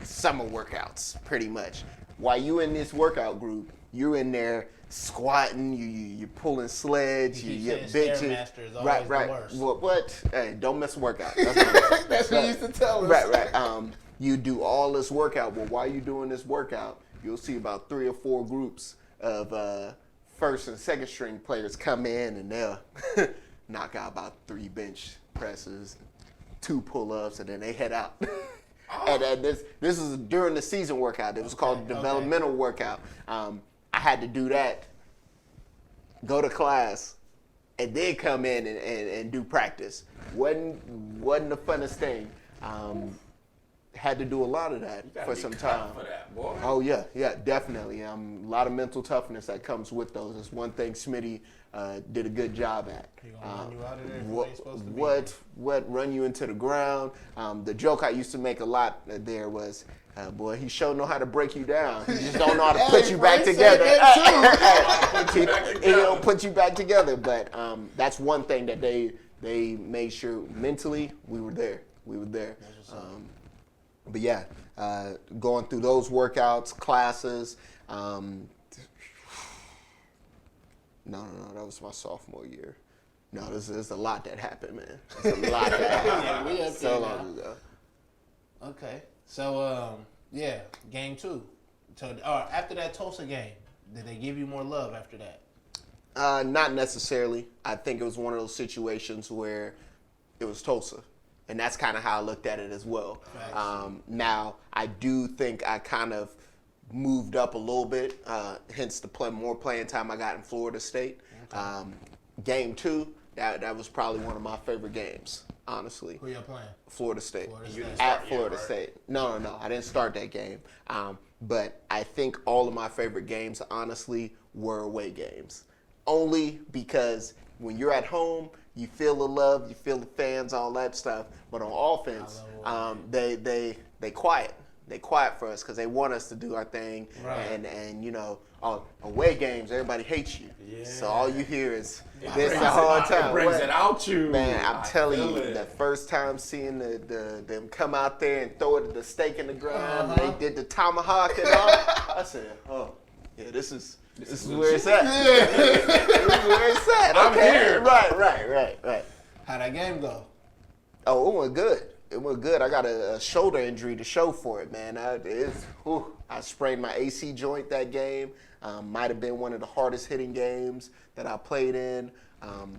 summer workouts, pretty much. While you in this workout group, you're in there squatting, you're pulling sleds, You keep you're saying benching. Stairmaster is always the worst. What? Hey, don't miss workout. That's what he used to tell us. Right. You do all this workout, but while you're doing this workout, you'll see about 3 or 4 groups of first and second string players come in, and they'll knock out about 3 bench presses, 2 pull-ups, and then they head out. And this is during the season workout. It was called the developmental workout. I had to do that, go to class, and then come in and do practice. Wasn't the funnest thing. Had to do a lot of that You gotta for be some cut time. for that, boy. Oh yeah, definitely. A lot of mental toughness that comes with those. It's one thing Smitty did a good job at. He gonna run you out of there if you ain't supposed to be What run you into the ground? The joke I used to make a lot there was, boy, he sure know how to break you down. He just don't know how to put you back Frank said together. Put you back He together. don't put you back together. But that's one thing that they made sure mentally we were there. But yeah, going through those workouts, classes. No, that was my sophomore year. No, there's a lot that happened, man. There's a lot that happened. we up So there long now. ago. Okay. So, game 2. So, after that Tulsa game, did they give you more love after that? Not necessarily. I think it was one of those situations where it was Tulsa. And that's kind of how I looked at it as well. Now, I do think I kind of moved up a little bit, hence the more playing time I got in Florida State. Okay. Game 2, that was probably one of my favorite games, honestly. Who y'all playing? Florida State. Florida State. At Florida State. No, I didn't start that game. But I think all of my favorite games, honestly, were away games. Only because when you're at home, you feel the love, you feel the fans, all that stuff. But on offense, they quiet. They quiet for us because they want us to do our thing. Right. And away games, everybody hates you. Yeah. So all you hear is It this brings the it whole out- time. It brings What? it out you. Man, I'm I telling feel you, it. the first time seeing them come out there and throw the stake in the ground, they did the tomahawk and all. I said, oh, yeah, this is where it's at. This is where it's at. I'm Okay, here. right. How'd that game go? Oh, it went good. It went good. I got a shoulder injury to show for it, man. I sprained my AC joint that game. Might have been one of the hardest hitting games that I played in.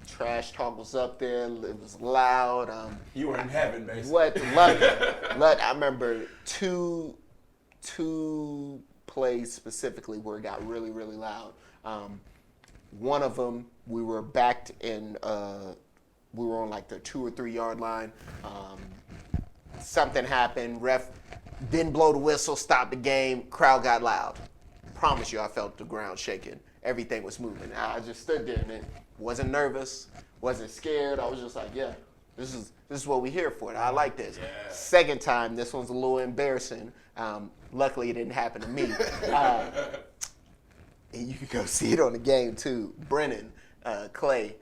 Trash talk was up there. It was loud. You were in heaven, basically. What? I remember two plays specifically where it got really, really loud. One of them, we were backed in. We were on like the 2 or 3 yard line. Something happened. Ref didn't blow the whistle. Stopped the game. Crowd got loud. Promise you, I felt the ground shaking. Everything was moving. I just stood there and wasn't nervous. Wasn't scared. I was just like, yeah, this is what we're here for. I like this. Yeah. Second time, this one's a little embarrassing. Luckily, it didn't happen to me. And you can go see it on the game too. Brennan Clay,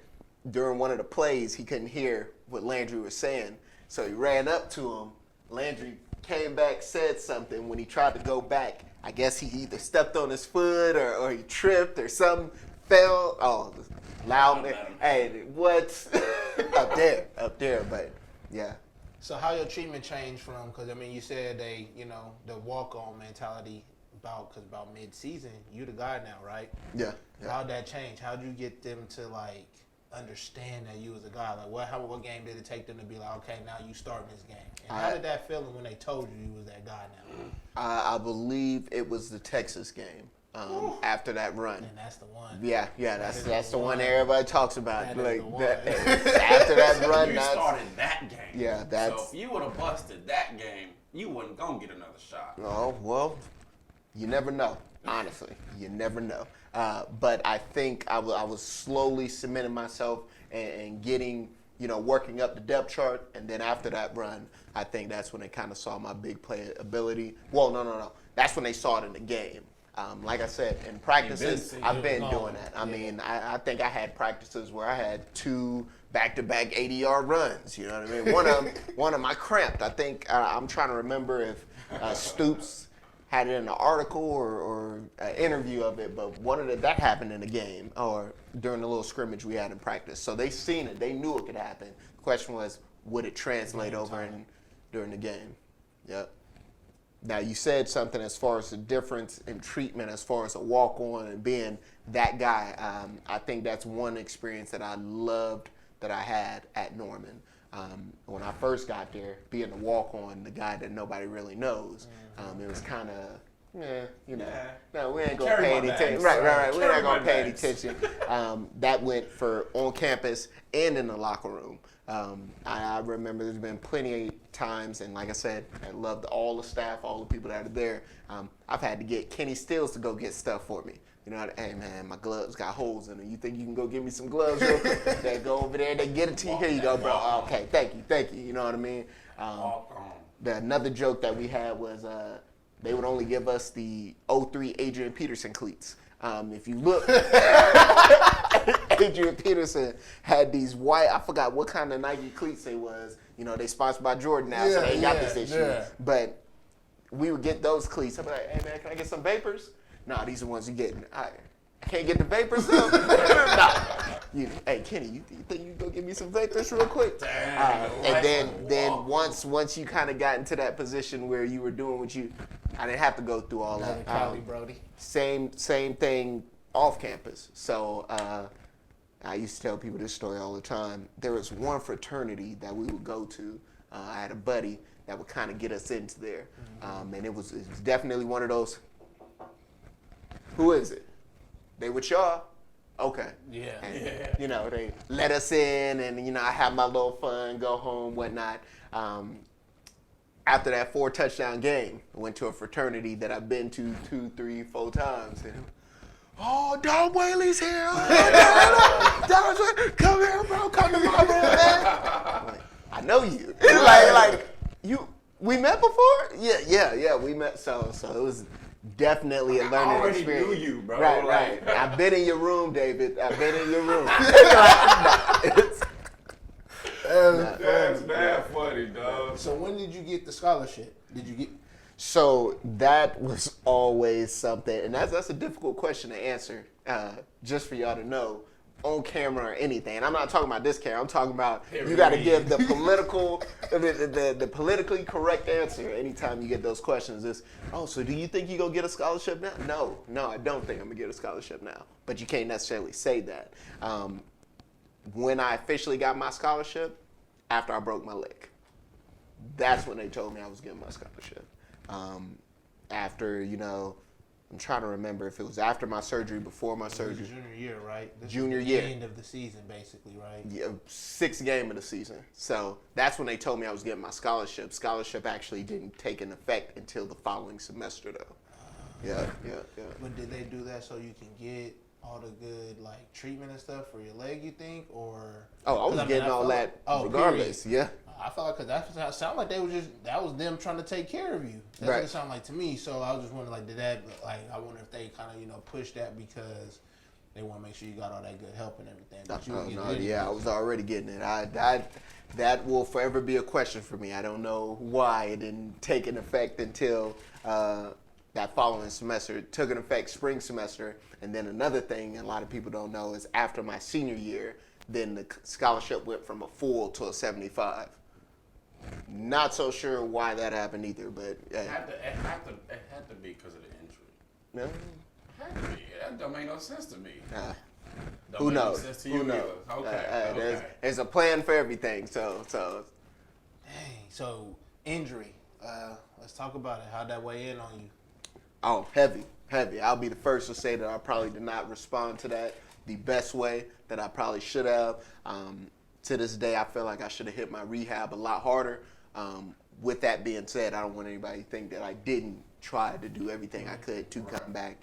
during one of the plays, he couldn't hear what Landry was saying, so he ran up to him. Landry came back, said something. When he tried to go back, I guess he either stepped on his foot or he tripped or something, fell. Oh, loud man. Hey, what? up there, but yeah. So how your treatment changed from, because I mean you said the walk-on mentality about mid-season, you the guy now, right? Yeah. How'd that change? How'd you get them to like understand that you was a guy? Like what game did it take them to be like, okay, now you starting this game? And how did that feel when they told you was that guy now? I believe it was the Texas game after that run. And that's the one. Yeah, that's the the one one. everybody talks about. That is Like the one. after that run, You that's started that game. Yeah, that's- So if you would have busted that game, you wasn't gonna get another shot. oh well. You never know. Honestly, you never know. But I think I was slowly cementing myself and getting, working up the depth chart. And then after that run, I think that's when they kind of saw my big play ability. Well, no. That's when they saw it in the game. Like I said, in practices, seeing I've it. been doing that. I mean, I think I had practices where I had 2 back-to-back 80-yard runs. You know what I mean? One of them I cramped. I think I'm trying to remember if Stoops had it in an article or an interview of it, but that happened in a game or during the little scrimmage we had in practice. So they seen it. They knew it could happen. The question was, would it translate over during the game? Yep. Now, you said something as far as the difference in treatment as far as a walk-on and being that guy. I think that's one experience that I loved that I had at Norman. When I first got there, being a walk-on, the guy that nobody really knows, it was kind of, no, we ain't going to Carry pay my any bags, attention. Right, sir. we're not Carry going my to pay any bags. attention. That went for on campus and in the locker room. I remember there's been plenty of times, and like I said, I loved all the staff, all the people that are there. I've had to get Kenny Stills to go get stuff for me. Hey man, my gloves got holes in them. You think you can go get me some gloves real quick? They go over there, they get it to you. Here you go, bro. Oh, okay, thank you. You know what I mean? Walk on. Another joke that we had was they would only give us the 03 Adrian Peterson cleats. If you look, Adrian Peterson had these white, I forgot what kind of Nike cleats they was. They sponsored by Jordan now, so they ain't got this issue. Yeah. But we would get those cleats. I'd be like, hey man, can I get some vapors? Nah, these are the ones you're getting. I can't get the vapors though. Nah. Hey Kenny, you think you go get me some vapors real quick? And then once you kind of got into that position where you were doing what I didn't have to go through all that. Cali, Brody. Same thing off campus. So I used to tell people this story all the time. There was one fraternity that we would go to. I had a buddy that would kind of get us into there, and it was definitely one of those. Who is it? They with y'all? Okay. Yeah. And, you know, they let us in, and you know, I have my little fun, go home, whatnot. After that 4 touchdown game, I went to a fraternity that I've been to 2, 3, 4 times. And, oh, Don Whaley's here. Oh, Don, come here, bro. Come to my room, man. I'm like, I know you. like you. We met before? Yeah. We met. So it was definitely a learning experience. I already knew you, bro. Right. I've been in your room, David. I've been in your room. That's mad funny, dog. So when did you get the scholarship? So that was always something, and that's a difficult question to answer. Just for y'all to know, on camera or anything. And I'm not talking about this camera. I'm talking about you got to give the political, the politically correct answer anytime you get those questions. Is so do you think you gonna get a scholarship now? No, I don't think I'm gonna get a scholarship now. But you can't necessarily say that. When I officially got my scholarship, after I broke my leg, that's when they told me I was getting my scholarship. After, you know, I'm trying to remember if it was after my surgery, before my surgery. Junior year, right? This Junior is the year. End of the season, basically, right? Yeah, 6th game of the season. So that's when they told me I was getting my scholarship. Scholarship actually didn't take an effect until the following semester, though. Yeah. But did they do that so you can get all the good treatment and stuff for your leg? You think, or? I was getting all that regardless. Period. Yeah. I felt like that sounded like that was them trying to take care of you. That's what it sounded like to me. So I was just wondering, did that I wonder if they kind of push that because they want to make sure you got all that good help and everything. But I was already getting it. That will forever be a question for me. I don't know why it didn't take an effect until that following semester. It took an effect spring semester, and then another thing a lot of people don't know is after my senior year, then the scholarship went from a full to a 75. Not so sure why that happened either, but it had to be because of the injury. No, It had to be. That don't make no sense to me. Don't who make no knows? sense to you Who knows? either. Okay. There's a plan for everything. So. Dang. So injury. Let's talk about it. How'd that weigh in on you? Oh, heavy. I'll be the first to say that I probably did not respond to that the best way that I probably should have. To this day, I feel like I should have hit my rehab a lot harder. With that being said, I don't want anybody to think that I didn't try to do everything I could to come back.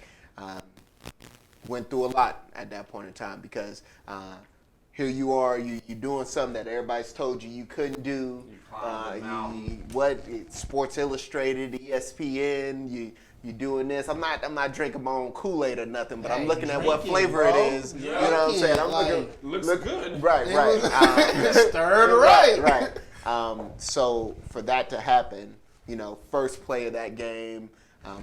Went through a lot at that point in time because here you are, you doing something that everybody's told you couldn't do. You climbed the mountain. Sports Illustrated, ESPN, you doing this. I'm not drinking my own Kool-Aid or nothing, but I'm looking at what flavor it is. Yeah. You know what I'm saying? I'm looks good. Right. Stirred right. Right. So for that to happen, first play of that game,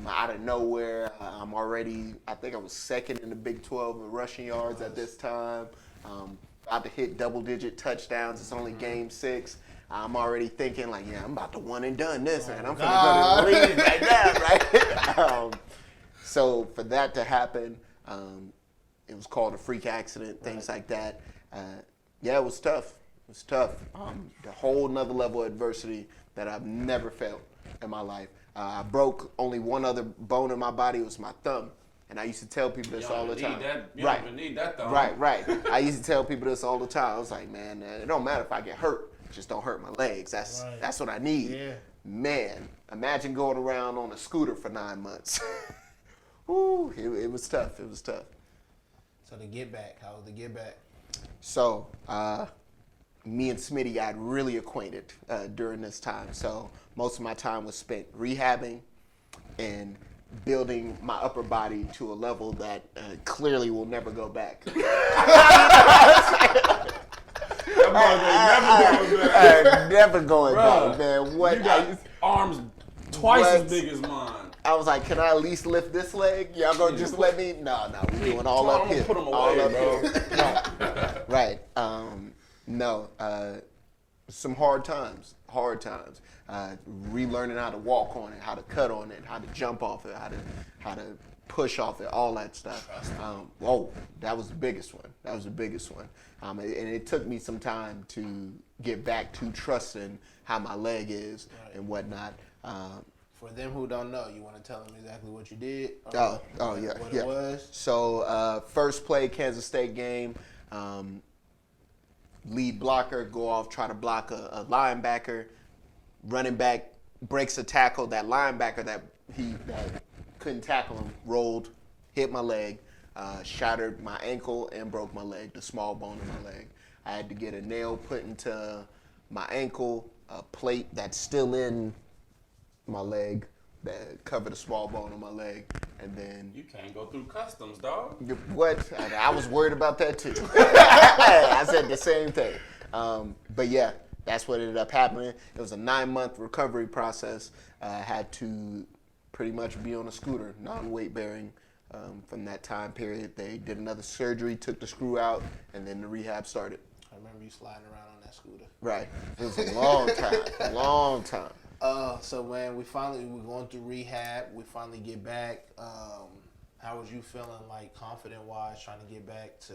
out of nowhere, I think I was second in the Big 12 in rushing yards at this time. About to hit double-digit touchdowns. It's only game 6. I'm already thinking I'm about to one and done this, man. I'm gonna leave like that, right? So for that to happen, it was called a freak accident, things like that. It was tough. The whole nother level of adversity that I've never felt in my life. I broke only one other bone in my body. It was my thumb. And I used to tell people this all the time. You don't even need that thumb. Right. I used to tell people this all the time. I was like, man, it don't matter if I get hurt. Just don't hurt my legs. That's what I need. Yeah. Man, imagine going around on a scooter for 9 months. Ooh, it was tough. So the get back, how was the get back? So, me and Smitty got really acquainted during this time. So most of my time was spent rehabbing and building my upper body to a level that clearly will never go back. Never going back. Never going back, man. You got arms twice What? as big as mine. I was like, can I at least lift this leg? Y'all gonna just let me? No, we doing all Come on, up I'm gonna here. put 'em All away, up bro. here. Right. No. Some hard times. Relearning how to walk on it, how to cut on it, how to jump off it, how to push off it, all that stuff. That was the biggest one. And it took me some time to get back to trusting how my leg is and whatnot. For them who don't know, you want to tell them exactly what you did? What it was? So first play, Kansas State game, lead blocker, go off, try to block a linebacker. Running back breaks a tackle. That linebacker that couldn't tackle him rolled, hit my leg, shattered my ankle and broke my leg, the small bone in my leg. I had to get a nail put into my ankle, a plate that's still in my leg that covered the small bone on my leg, and then You can't go through customs, dog. what? I was worried about that too. I said the same thing. But yeah, that's what ended up happening. It was a 9-month recovery process. I had to pretty much be on a scooter, non-weight bearing, from that time period. They did another surgery, took the screw out, and then the rehab started. I remember you sliding around on that scooter. Right. It was a long time. So when we're going through rehab, we finally get back. How was you feeling, like confident-wise, trying to get back to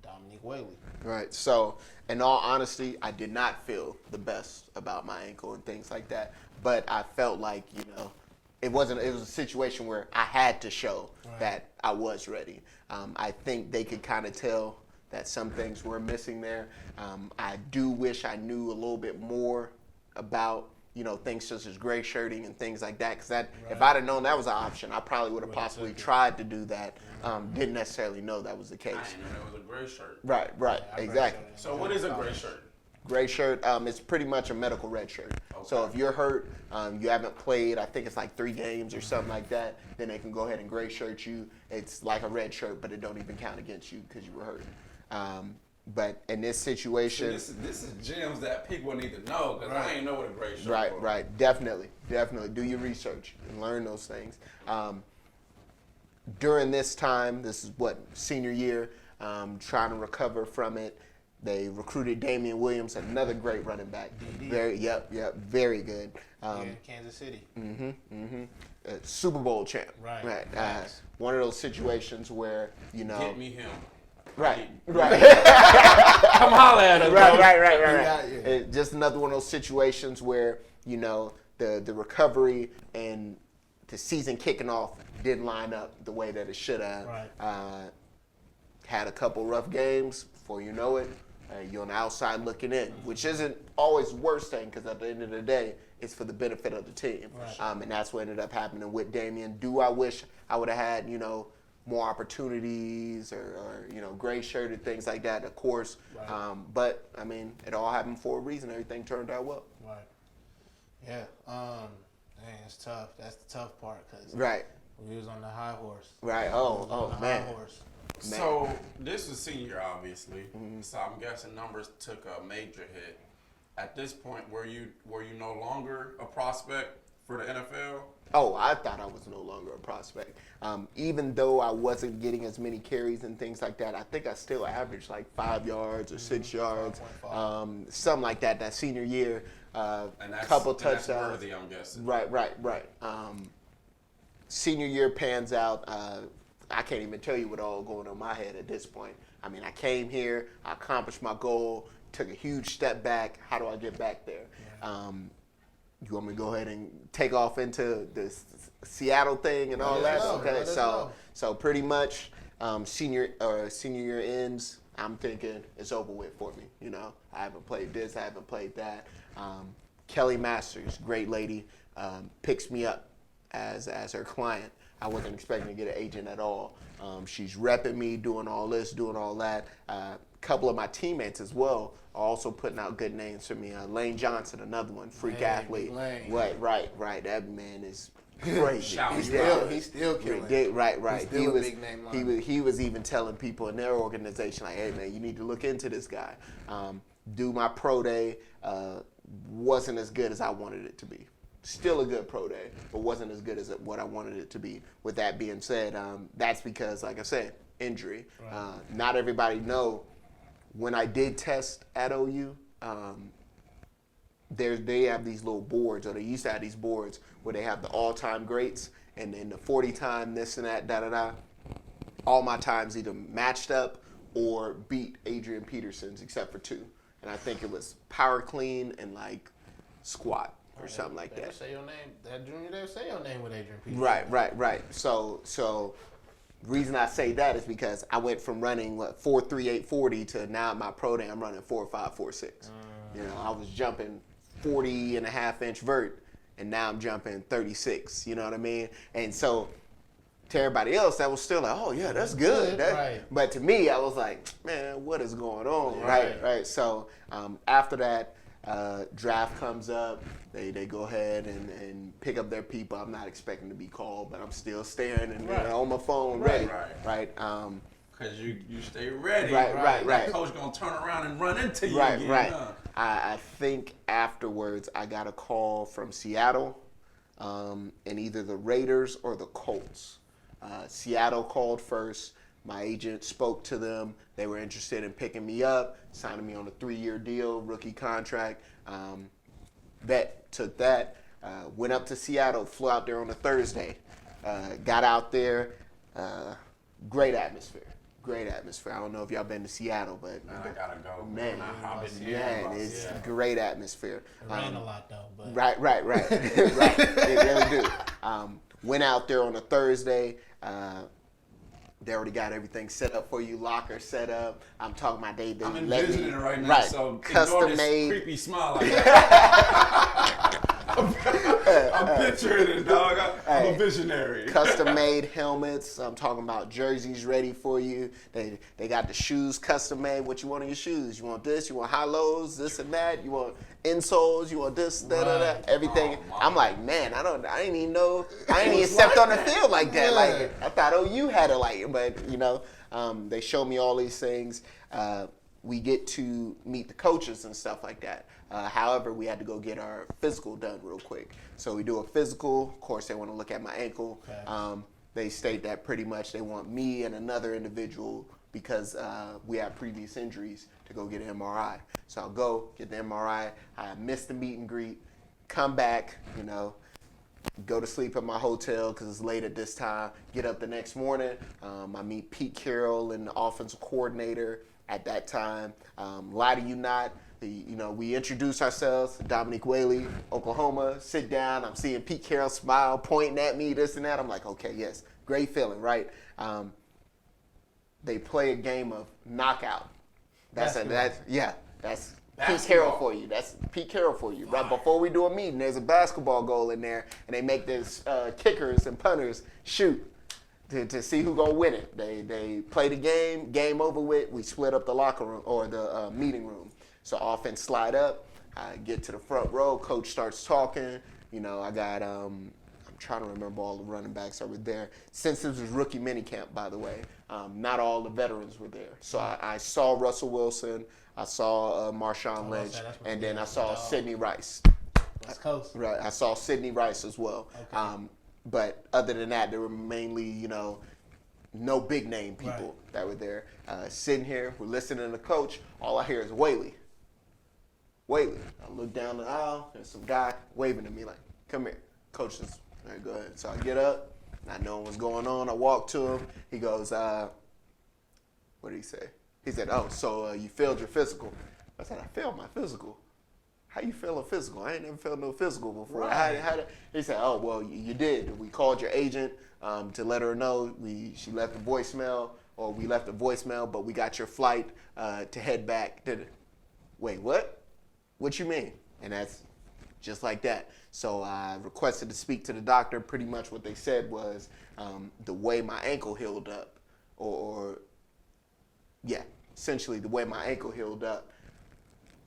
Dominique Whaley? Right. So, in all honesty, I did not feel the best about my ankle and things like that. But I felt like, it was a situation where I had to show that I was ready. I think they could kind of tell that some things were missing there. I do wish I knew a little bit more about things such as gray shirting and things like that. Because if I'd have known that was an option, I probably would have possibly tried to do that. Didn't necessarily know that was the case. I didn't know there was a gray shirt. Right, exactly. So what is a gray shirt? Gray shirt, it's pretty much a medical red shirt. Okay. So if you're hurt, you haven't played, I think it's like 3 games or something like that, then they can go ahead and gray shirt you. It's like a red shirt, but it don't even count against you because you were hurt. But in this situation, This is gems that people need to know because I ain't know what a gray shirt was. right, definitely do your research and learn those things. During this time, this is senior year, trying to recover from it. They recruited Damian Williams, another great running back. Very good. In Kansas City. Super Bowl champ. Right. Nice. One of those situations where Get me him. Right. Come holler at him. Right. Just another one of those situations where the recovery and the season kicking off didn't line up the way that it should have. Right. Had a couple rough games. Before you know it, you're on the outside looking in, which isn't always the worst thing because at the end of the day, it's for the benefit of the team. Right. And that's what ended up happening with Damian. Do I wish I would have had, more opportunities or gray shirted things like that, of course. Right. But, I mean, it all happened for a reason. Everything turned out well. Right. Yeah. Man, it's tough. That's the tough part because Right. we was on the high horse. Right. We was on the Man. high horse. So this was senior, obviously. So I'm guessing numbers took a major hit. At this point, were you no longer a prospect for the NFL? Oh, I thought I was no longer a prospect. Even though I wasn't getting as many carries and things like that, I think I still averaged like 5 yards or 6 yards, 5.5. something like that. That senior year, And that's, couple and that's touchdowns. worthy, I'm guessing. Right. Senior year pans out. I can't even tell you what all going on in my head at this point. I mean, I came here, I accomplished my goal, took a huge step back. How do I get back there? You want me to go ahead and take off into the Seattle thing and all Let that? us know, Okay, let us know. so pretty much senior year ends. I'm thinking it's over with for me. I haven't played this, I haven't played that. Kelly Masters, great lady, picks me up as her client. I wasn't expecting to get an agent at all. She's repping me, doing all this, doing all that. A couple of my teammates as well are also putting out good names for me. Lane Johnson, another one, freak athlete. Lane. Right. That man is crazy. Shout He's out. still killing. Right. He's still a big name lineman. He was even telling people in their organization, like, hey man, you need to look into this guy. Do my pro day wasn't as good as I wanted it to be. Still a good pro day, but wasn't as good as what I wanted it to be. With that being said, that's because, like I said, injury. Not everybody know when I did test at OU. They have these little boards, or they used to have these boards where they have the all-time greats and then the 40 time this and that, da da da. All my times either matched up or beat Adrian Peterson's, except for 2. And I think it was power clean and like squat or something like They that. would say your name, that junior, they would say your name with Adrian Peterson. Right. So reason I say that is because I went from running 4.38 40 to now at my pro day I'm running 4.5 4.6. You know, I was jumping 40 and a half inch vert, and now I'm jumping 36. You know what I mean? And so to everybody else, that was still like, oh yeah, that's good. Right. But to me, I was like, man, what is going on? Right. So after that, draft comes up. They go ahead and pick up their people. I'm not expecting to be called, but I'm still staring and on my phone, ready. Right. Because you stay ready. Right. That coach going to turn around and run into you again. Huh? I think afterwards I got a call from Seattle and either the Raiders or the Colts. Seattle called first. My agent spoke to them. They were interested in picking me up, signing me on a 3-year deal, rookie contract. Bet took that. Went up to Seattle, flew out there on a Thursday. Got out there. Great atmosphere. I don't know if y'all been to Seattle, but I gotta go. man, it's Seattle. Great atmosphere. It rained a lot though, but Right. Right. They really do. Went out there on a Thursday. They already got everything set up for you, locker set up. I'm talking about they I'm let envisioning me, it right now, right, so custom ignore this made. creepy smile I got. I'm picturing it, dog. I'm a visionary. Custom made helmets. I'm talking about jerseys ready for you. They got the shoes custom made. What you want in your shoes? You want this? You want high lows? This and that? You want insoles? You want this? Da da da. Everything. Oh, I'm like, man, I didn't even know. I didn't even stepped on the field like that. Like I thought, you had it like, but they show me all these things. We get to meet the coaches and stuff like that. However, we had to go get our physical done real quick. So we do a physical. Of course, they want to look at my ankle. Okay. They state that pretty much they want me and another individual because we have previous injuries to go get an MRI. So I'll go get the MRI. I miss the meet and greet, come back, go to sleep at my hotel because it's late at this time. Get up the next morning. I meet Pete Carroll and the offensive coordinator at that time. Lie to you not. We introduce ourselves, Dominique Whaley, Oklahoma, sit down, I'm seeing Pete Carroll smile, pointing at me, this and that. I'm like, okay, yes, great feeling, right? They play a game of knockout. That's Pete Carroll for you. That's Pete Carroll for you. Right before we do a meeting, there's a basketball goal in there, and they make this kickers and punters shoot to see who gonna win it. They play the game over with. We split up the locker room or the meeting room. So offense slide up, I get to the front row, coach starts talking. I got, I'm trying to remember all the running backs that were there. Since this was rookie minicamp, by the way, not all the veterans were there. So I saw Russell Wilson, I saw Marshawn Lynch, and then I saw Sidney Rice. West Coast. Right, I saw Sidney Rice as well. Okay. But other than that, there were mainly, no big name people that were there. Sitting here, we're listening to the coach, all I hear is Whaley. I look down the aisle, there's some guy waving at me like, come here. Coach says, all right, go ahead. So I get up, not knowing what's going on. I walk to him. He goes, what did he say? He said, so you failed your physical. I said, I failed my physical. How you fail a physical? I ain't never failed no physical before. Right. He said, well, you did. We called your agent to let her know. She left a voicemail, or we left a voicemail, but we got your flight to head back. Wait, what? What you mean? And that's just like that. So I requested to speak to the doctor. Pretty much what they said was the way my ankle healed up, essentially the way my ankle healed up,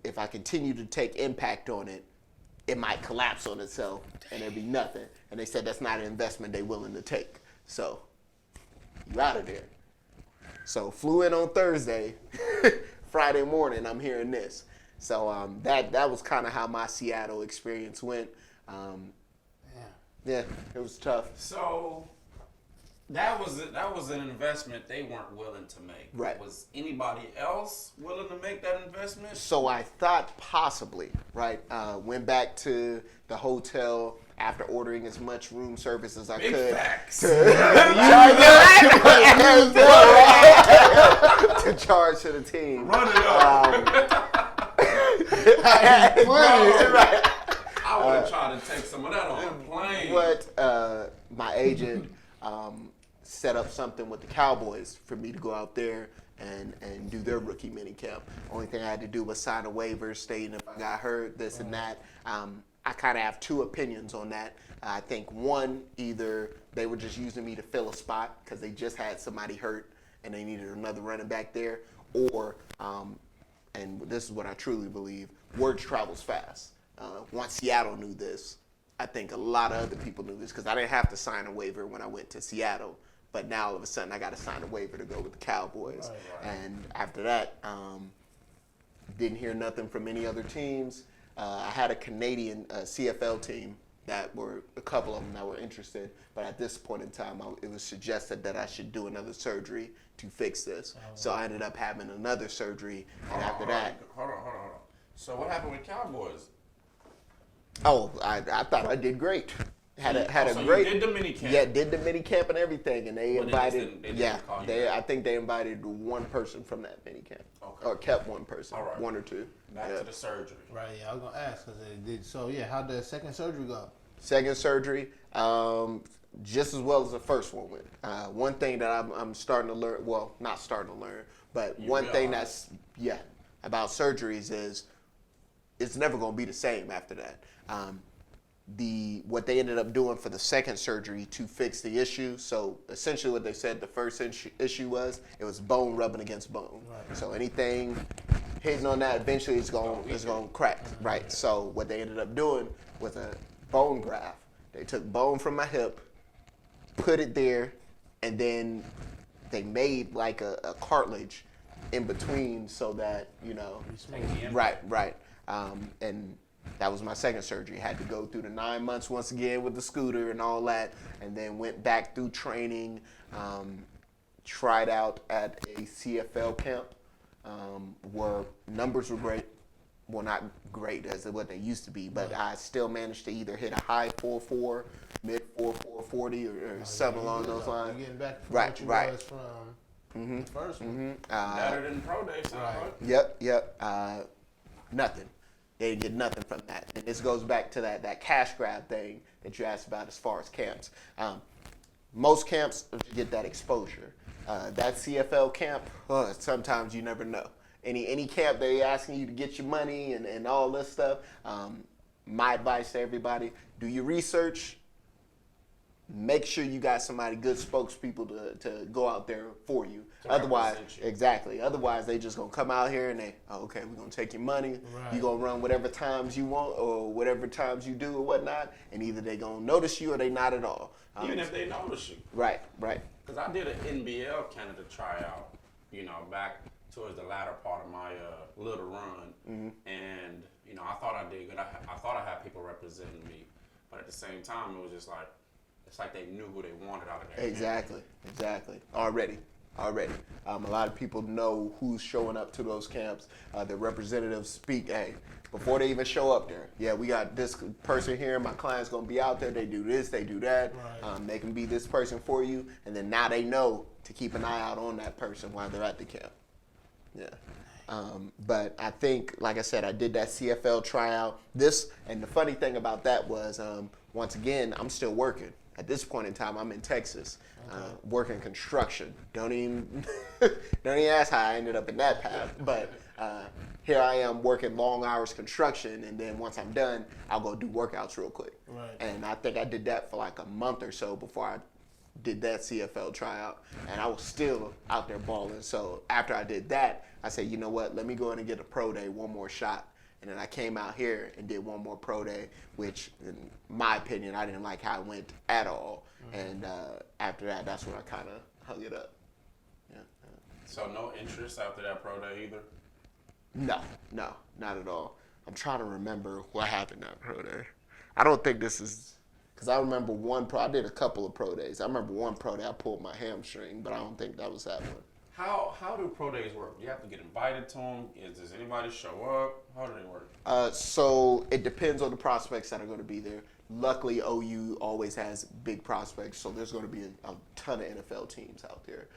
if I continue to take impact on it, it might collapse on itself and there'd be nothing. And they said that's not an investment they're willing to take. So you out of there. So flew in on Thursday, Friday morning, I'm hearing this. So that was kind of how my Seattle experience went. Yeah, it was tough. So that was an investment they weren't willing to make. Right. Was anybody else willing to make that investment? So I thought possibly, right? Went back to the hotel after ordering as much room service as I Big could. facts. To charge to the team. Run it up. Right. I would have tried to take some of that on a plane. But my agent set up something with the Cowboys for me to go out there and do their rookie mini camp. Only thing I had to do was sign a waiver stating if I got hurt, this and that. I kind of have two opinions on that. I think one, either they were just using me to fill a spot because they just had somebody hurt and they needed another running back there, or, and this is what I truly believe, word travels fast. Once Seattle knew this, I think a lot of other people knew this because I didn't have to sign a waiver when I went to Seattle. But now all of a sudden I got to sign a waiver to go with the Cowboys. Right. And after that, didn't hear nothing from any other teams. I had a Canadian CFL team that were a couple of them that were interested. But at this point in time, it was suggested that I should do another surgery to fix this. So I ended up having another surgery. And after that. Hold on. So what happened with Cowboys? Oh, I thought I did great. Had a so great. You did the mini camp. Yeah, did the mini camp and everything, and they But invited. they didn't call you I think they invited one person from that mini camp, Okay. or kept one person, All right. one or two. Back Yeah. to the surgery. Right, yeah, I was gonna ask because they did. So yeah, how'd the second surgery go? Second surgery, just as well as the first one went. One thing that I'm starting to learn, well, not starting to learn, but one thing that's about surgeries is it's never gonna be the same after that. What they ended up doing for the second surgery to fix the issue. So essentially, what they said the first issue was it was bone rubbing against bone. Right. So anything hitting on that eventually it's going to crack. Right. So what they ended up doing was a bone graft. They took bone from my hip, put it there, and then they made like a cartilage in between so that right. And that was my second surgery. Had to go through the 9 months once again with the scooter and all that, and then went back through training, tried out at a CFL camp where numbers were great. Well, not great as what they used to be, but I still managed to either hit a high 4.4, mid 4.4 40, or something along those lines. You're getting back from Right, what you right. was from the first one. Better than pro day, Right. Yep. Nothing. They didn't get nothing from that. And this goes back to that cash grab thing that you asked about as far as camps. Most camps get that exposure. That CFL camp, sometimes you never know. Any camp they asking you to get your money and all this stuff, my advice to everybody, do your research. Make sure you got somebody, good spokespeople to go out there for you. Otherwise, exactly. Otherwise, they just gonna come out here and okay, we're gonna take your money. Right. You gonna run whatever times you want or whatever times you do or whatnot, and either they gonna notice you or they not at all. Even if they notice you. Right. Because I did an NBL Canada tryout, back towards the latter part of my little run, and I thought I did good. I thought I had people representing me, but at the same time, it was just like. It's like they knew who they wanted out of there. Exactly. Already. A lot of people know who's showing up to those camps. The representatives speak, before they even show up there. Yeah, we got this person here. My client's going to be out there. They do this, they do that. Right. They can be this person for you. And then now they know to keep an eye out on that person while they're at the camp. Yeah. But I think, like I said, I did that CFL tryout. And the funny thing about that was, once again, I'm still working. At this point in time, I'm in Texas, working construction. Don't even ask how I ended up in that path. But here I am working long hours construction, and then once I'm done, I'll go do workouts real quick. Right. And I think I did that for like a month or so before I did that CFL tryout, and I was still out there balling. So after I did that, I said, you know what? Let me go in and get a pro day, one more shot. And then I came out here and did one more pro day, which, in my opinion, I didn't like how it went at all. And after that, that's when I kind of hung it up. Yeah. So no interest after that pro day either? No, not at all. I'm trying to remember what happened that pro day. I don't think this is Because I remember I did a couple of pro days. I remember one pro day I pulled my hamstring, but I don't think that was that one. How do pro days work? Do you have to get invited to them? Does anybody show up? How do they work? So it depends on the prospects that are going to be there. Luckily, OU always has big prospects, so there's going to be a ton of NFL teams out there.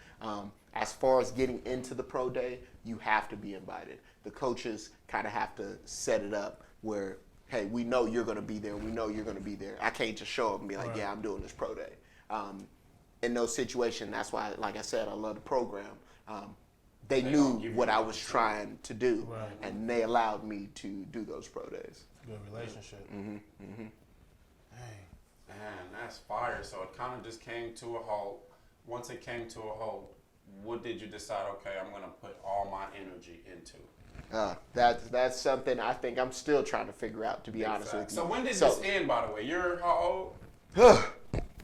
As far as getting into the pro day, you have to be invited. The coaches kind of have to set it up where, hey, we know you're going to be there. We know you're going to be there. I can't just show up and be like, yeah, I'm doing this pro day. In those situations, that's why, like I said, I love the program. They knew what I was trying to do, and they allowed me to do those pro days. Good relationship. Mm-hmm. Man, that's fire. So it kind of just came to a halt. Once it came to a halt, what did you decide, okay, I'm going to put all my energy into? That's something I think I'm still trying to figure out, to be honest with you. So when did this end, by the way? You're how old?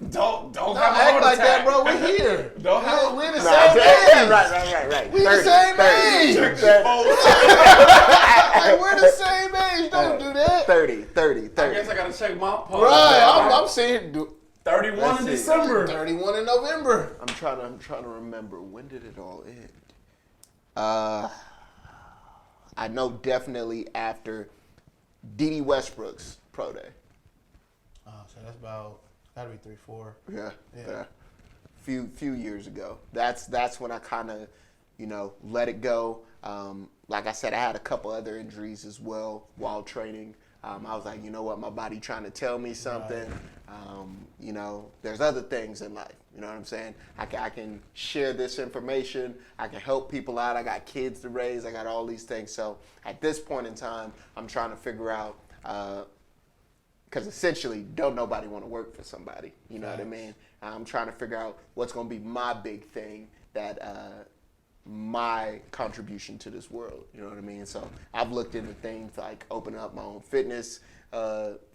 Don't Don't have a act heart like that, attack. bro. We here. Don't have We're the same age. Right. We the same age. Like, we're the same age. Don't do that. 30. I guess I got to check my pulse. Right. I'm saying 31 in December. 31 in November. I'm trying to remember, when did it all end? I know definitely after D.D. Westbrook's pro day. Oh, so that's about gotta be 3-4. Yeah. Few years ago. That's when I kind of, let it go. Like I said, I had a couple other injuries as well while training. I was like, you know what, my body trying to tell me something. There's other things in life. You know what I'm saying? I can share this information. I can help people out. I got kids to raise. I got all these things. So at this point in time, I'm trying to figure out, because essentially, don't nobody want to work for somebody. You know what I mean? I'm trying to figure out what's going to be my big thing that my contribution to this world. You know what I mean? So I've looked into things like opening up my own fitness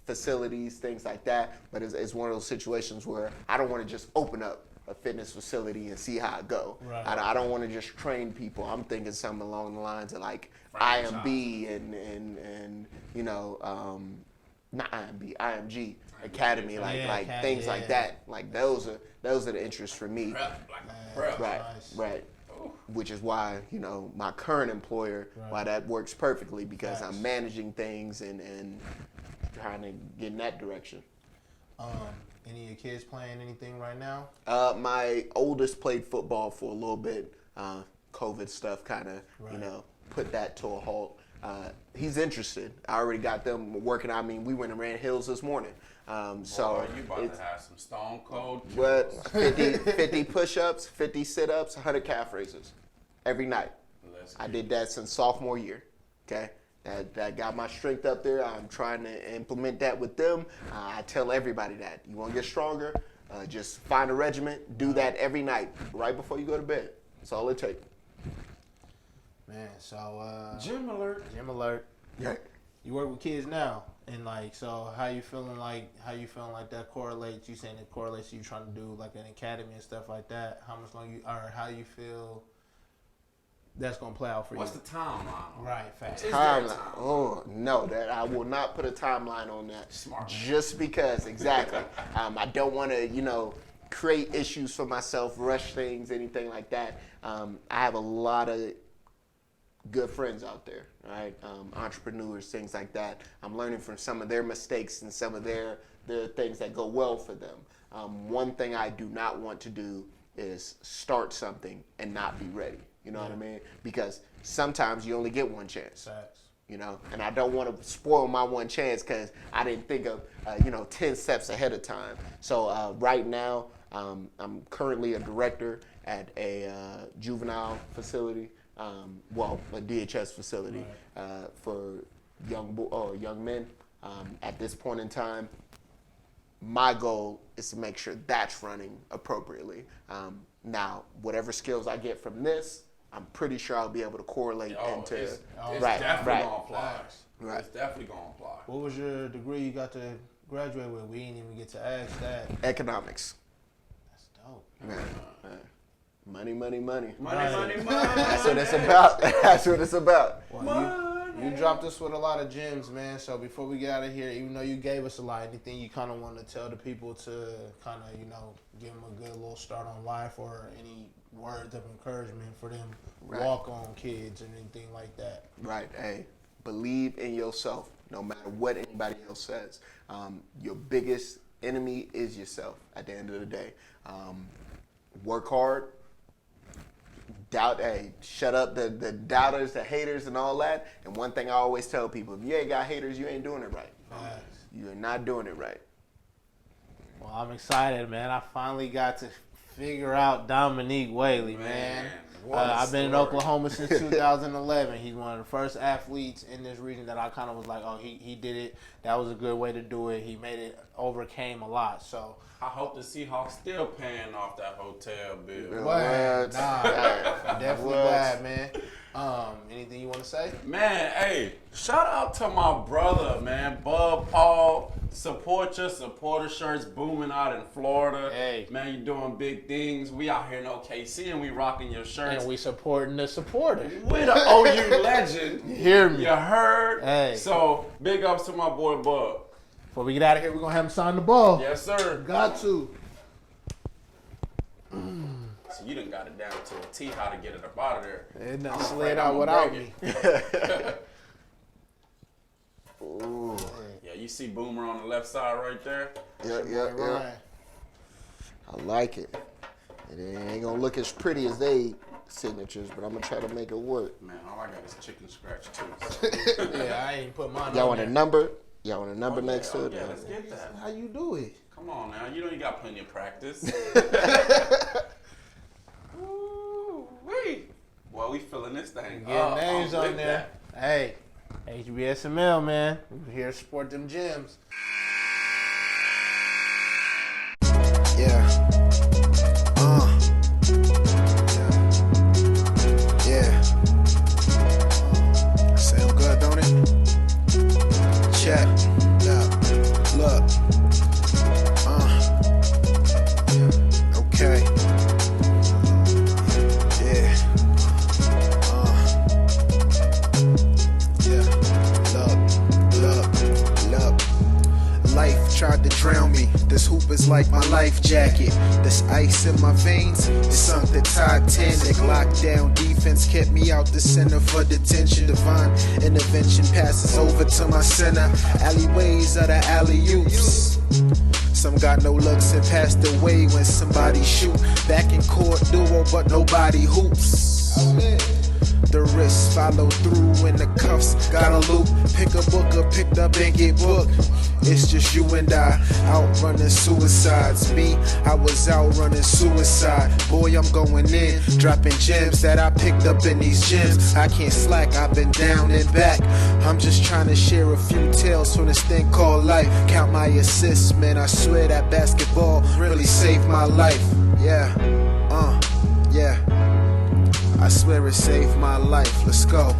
facilities, things like that. But it's one of those situations where I don't want to just open up a fitness facility and see how it go. Right. I don't want to just train people. I'm thinking something along the lines of like IMB and not IMB, IMG Academy, like things like that. Like those are the interests for me. Right. Which is why, my current employer, why that works perfectly, because I'm managing things and trying to get in that direction. Any of your kids playing anything right now? My oldest played football for a little bit. COVID stuff kind of, put that to a halt. He's interested. I already got them working. I mean, we went and ran hills this morning. So you about to have some stone cold kills. What? 50 push-ups, 50 sit-ups, 100 calf raises every night. I did that since sophomore year. Okay, that got my strength up there. I'm trying to implement that with them. I tell everybody that you want to get stronger, just find a regiment, do that every night right before you go to bed. That's all it takes. Man, so Gym alert. Yeah. You work with kids now, and so how you feeling like that correlates? You saying it correlates to you trying to do like an academy and stuff like that? How much longer how you feel that's gonna play out for you? What's the timeline? Right, fast. Timeline. Oh no, that I will not put a timeline on that. Smart. Just because, exactly. I don't want to, create issues for myself, rush things, anything like that. I have a lot of good friends out there, right? Entrepreneurs, things like that. I'm learning from some of their mistakes and some of their things that go well for them. One thing I do not want to do is start something and not be ready. You know what I mean? Because sometimes you only get one chance. Facts. And I don't want to spoil my one chance because I didn't think of, 10 steps ahead of time. So right now, I'm currently a director at a juvenile facility. A DHS facility for young men. At this point in time, my goal is to make sure that's running appropriately. Now, whatever skills I get from this, I'm pretty sure I'll be able to correlate into. It's right, definitely right. gonna apply. Right. It's definitely gonna apply. What was your degree you got to graduate with? We didn't even get to ask that. Economics. That's dope. Money. Money. That's what it's about. That's what it's about. Well, You dropped us with a lot of gems, man. So before we get out of here, even though you gave us a lot, anything you kind of want to tell the people to kind of, give them a good little start on life, or any words of encouragement for them walk-on kids and anything like that? Right. Hey, believe in yourself, no matter what anybody else says. Your biggest enemy is yourself at the end of the day. Work hard. Shut up the doubters, the haters, and all that. And one thing I always tell people, if you ain't got haters, you ain't doing it right. Nice. You're not doing it right. Well, I'm excited, man. I finally got to figure out Dominique Whaley, man. what a I've been in story. Oklahoma since 2011. He's one of the first athletes in this region that I kind of was like, oh, he did it. That was a good way to do it. He made it, overcame a lot. So, I hope the Seahawks still paying off that hotel bill. What? definitely What? glad, man. Anything you want to say? Man, hey, shout out to my brother, man, Bub Paul. Support your supporter shirts booming out in Florida. Hey. Man, you doing big things. We out here in OKC and we rocking your shirts. And we supporting the supporters. We're the OU legend. You hear me? You heard? Hey. So, big ups to my boy Bub. Before we get out of here, we're going to have him sign the ball. Yes, sir. Got to. So you done got it down to a T how to get it up out of there. It done I'm slid afraid out I'm without gonna me. break Yeah, you see Boomer on the left side right there? Yeah. Ryan. I like it. It ain't gonna look as pretty as they signatures, but I'm gonna try to make it work. Man, all I got is chicken scratch too. Yeah, I ain't put mine Y'all on want a there. number? Y'all want a number next to it? Yeah, let's get that. How you do it? Come on now, you know you got plenty of practice. Ooh-wee. Boy, we feeling this thing. Getting names I'm on with there. Hey, HBSML, man. We're here to support them gyms. Yeah. Yeah. Sound good, don't it? Check. Look. Yeah. Okay. Yeah. Yeah. Look. Life tried to drown me. This hoop is like my life jacket. This ice in my veins is sunk the Titanic. Lockdown defense kept me out the center for detention. Divine intervention passes over to my center. Alleyways are the alley-oops. Some got no looks and passed away when somebody shoot. Back in court duo, but nobody hoops. The wrists follow through and the cuffs got a loop. Pick a book up, picked up and get booked. It's just you and I out running suicides. Me, I was out running suicide. Boy, I'm going in, dropping gems that I picked up in these gyms. I can't slack, I've been down and back. I'm just trying to share a few tales from this thing called life. Count my assists, man, I swear that basketball really saved my life. Yeah, yeah. I swear it saved my life. Let's go.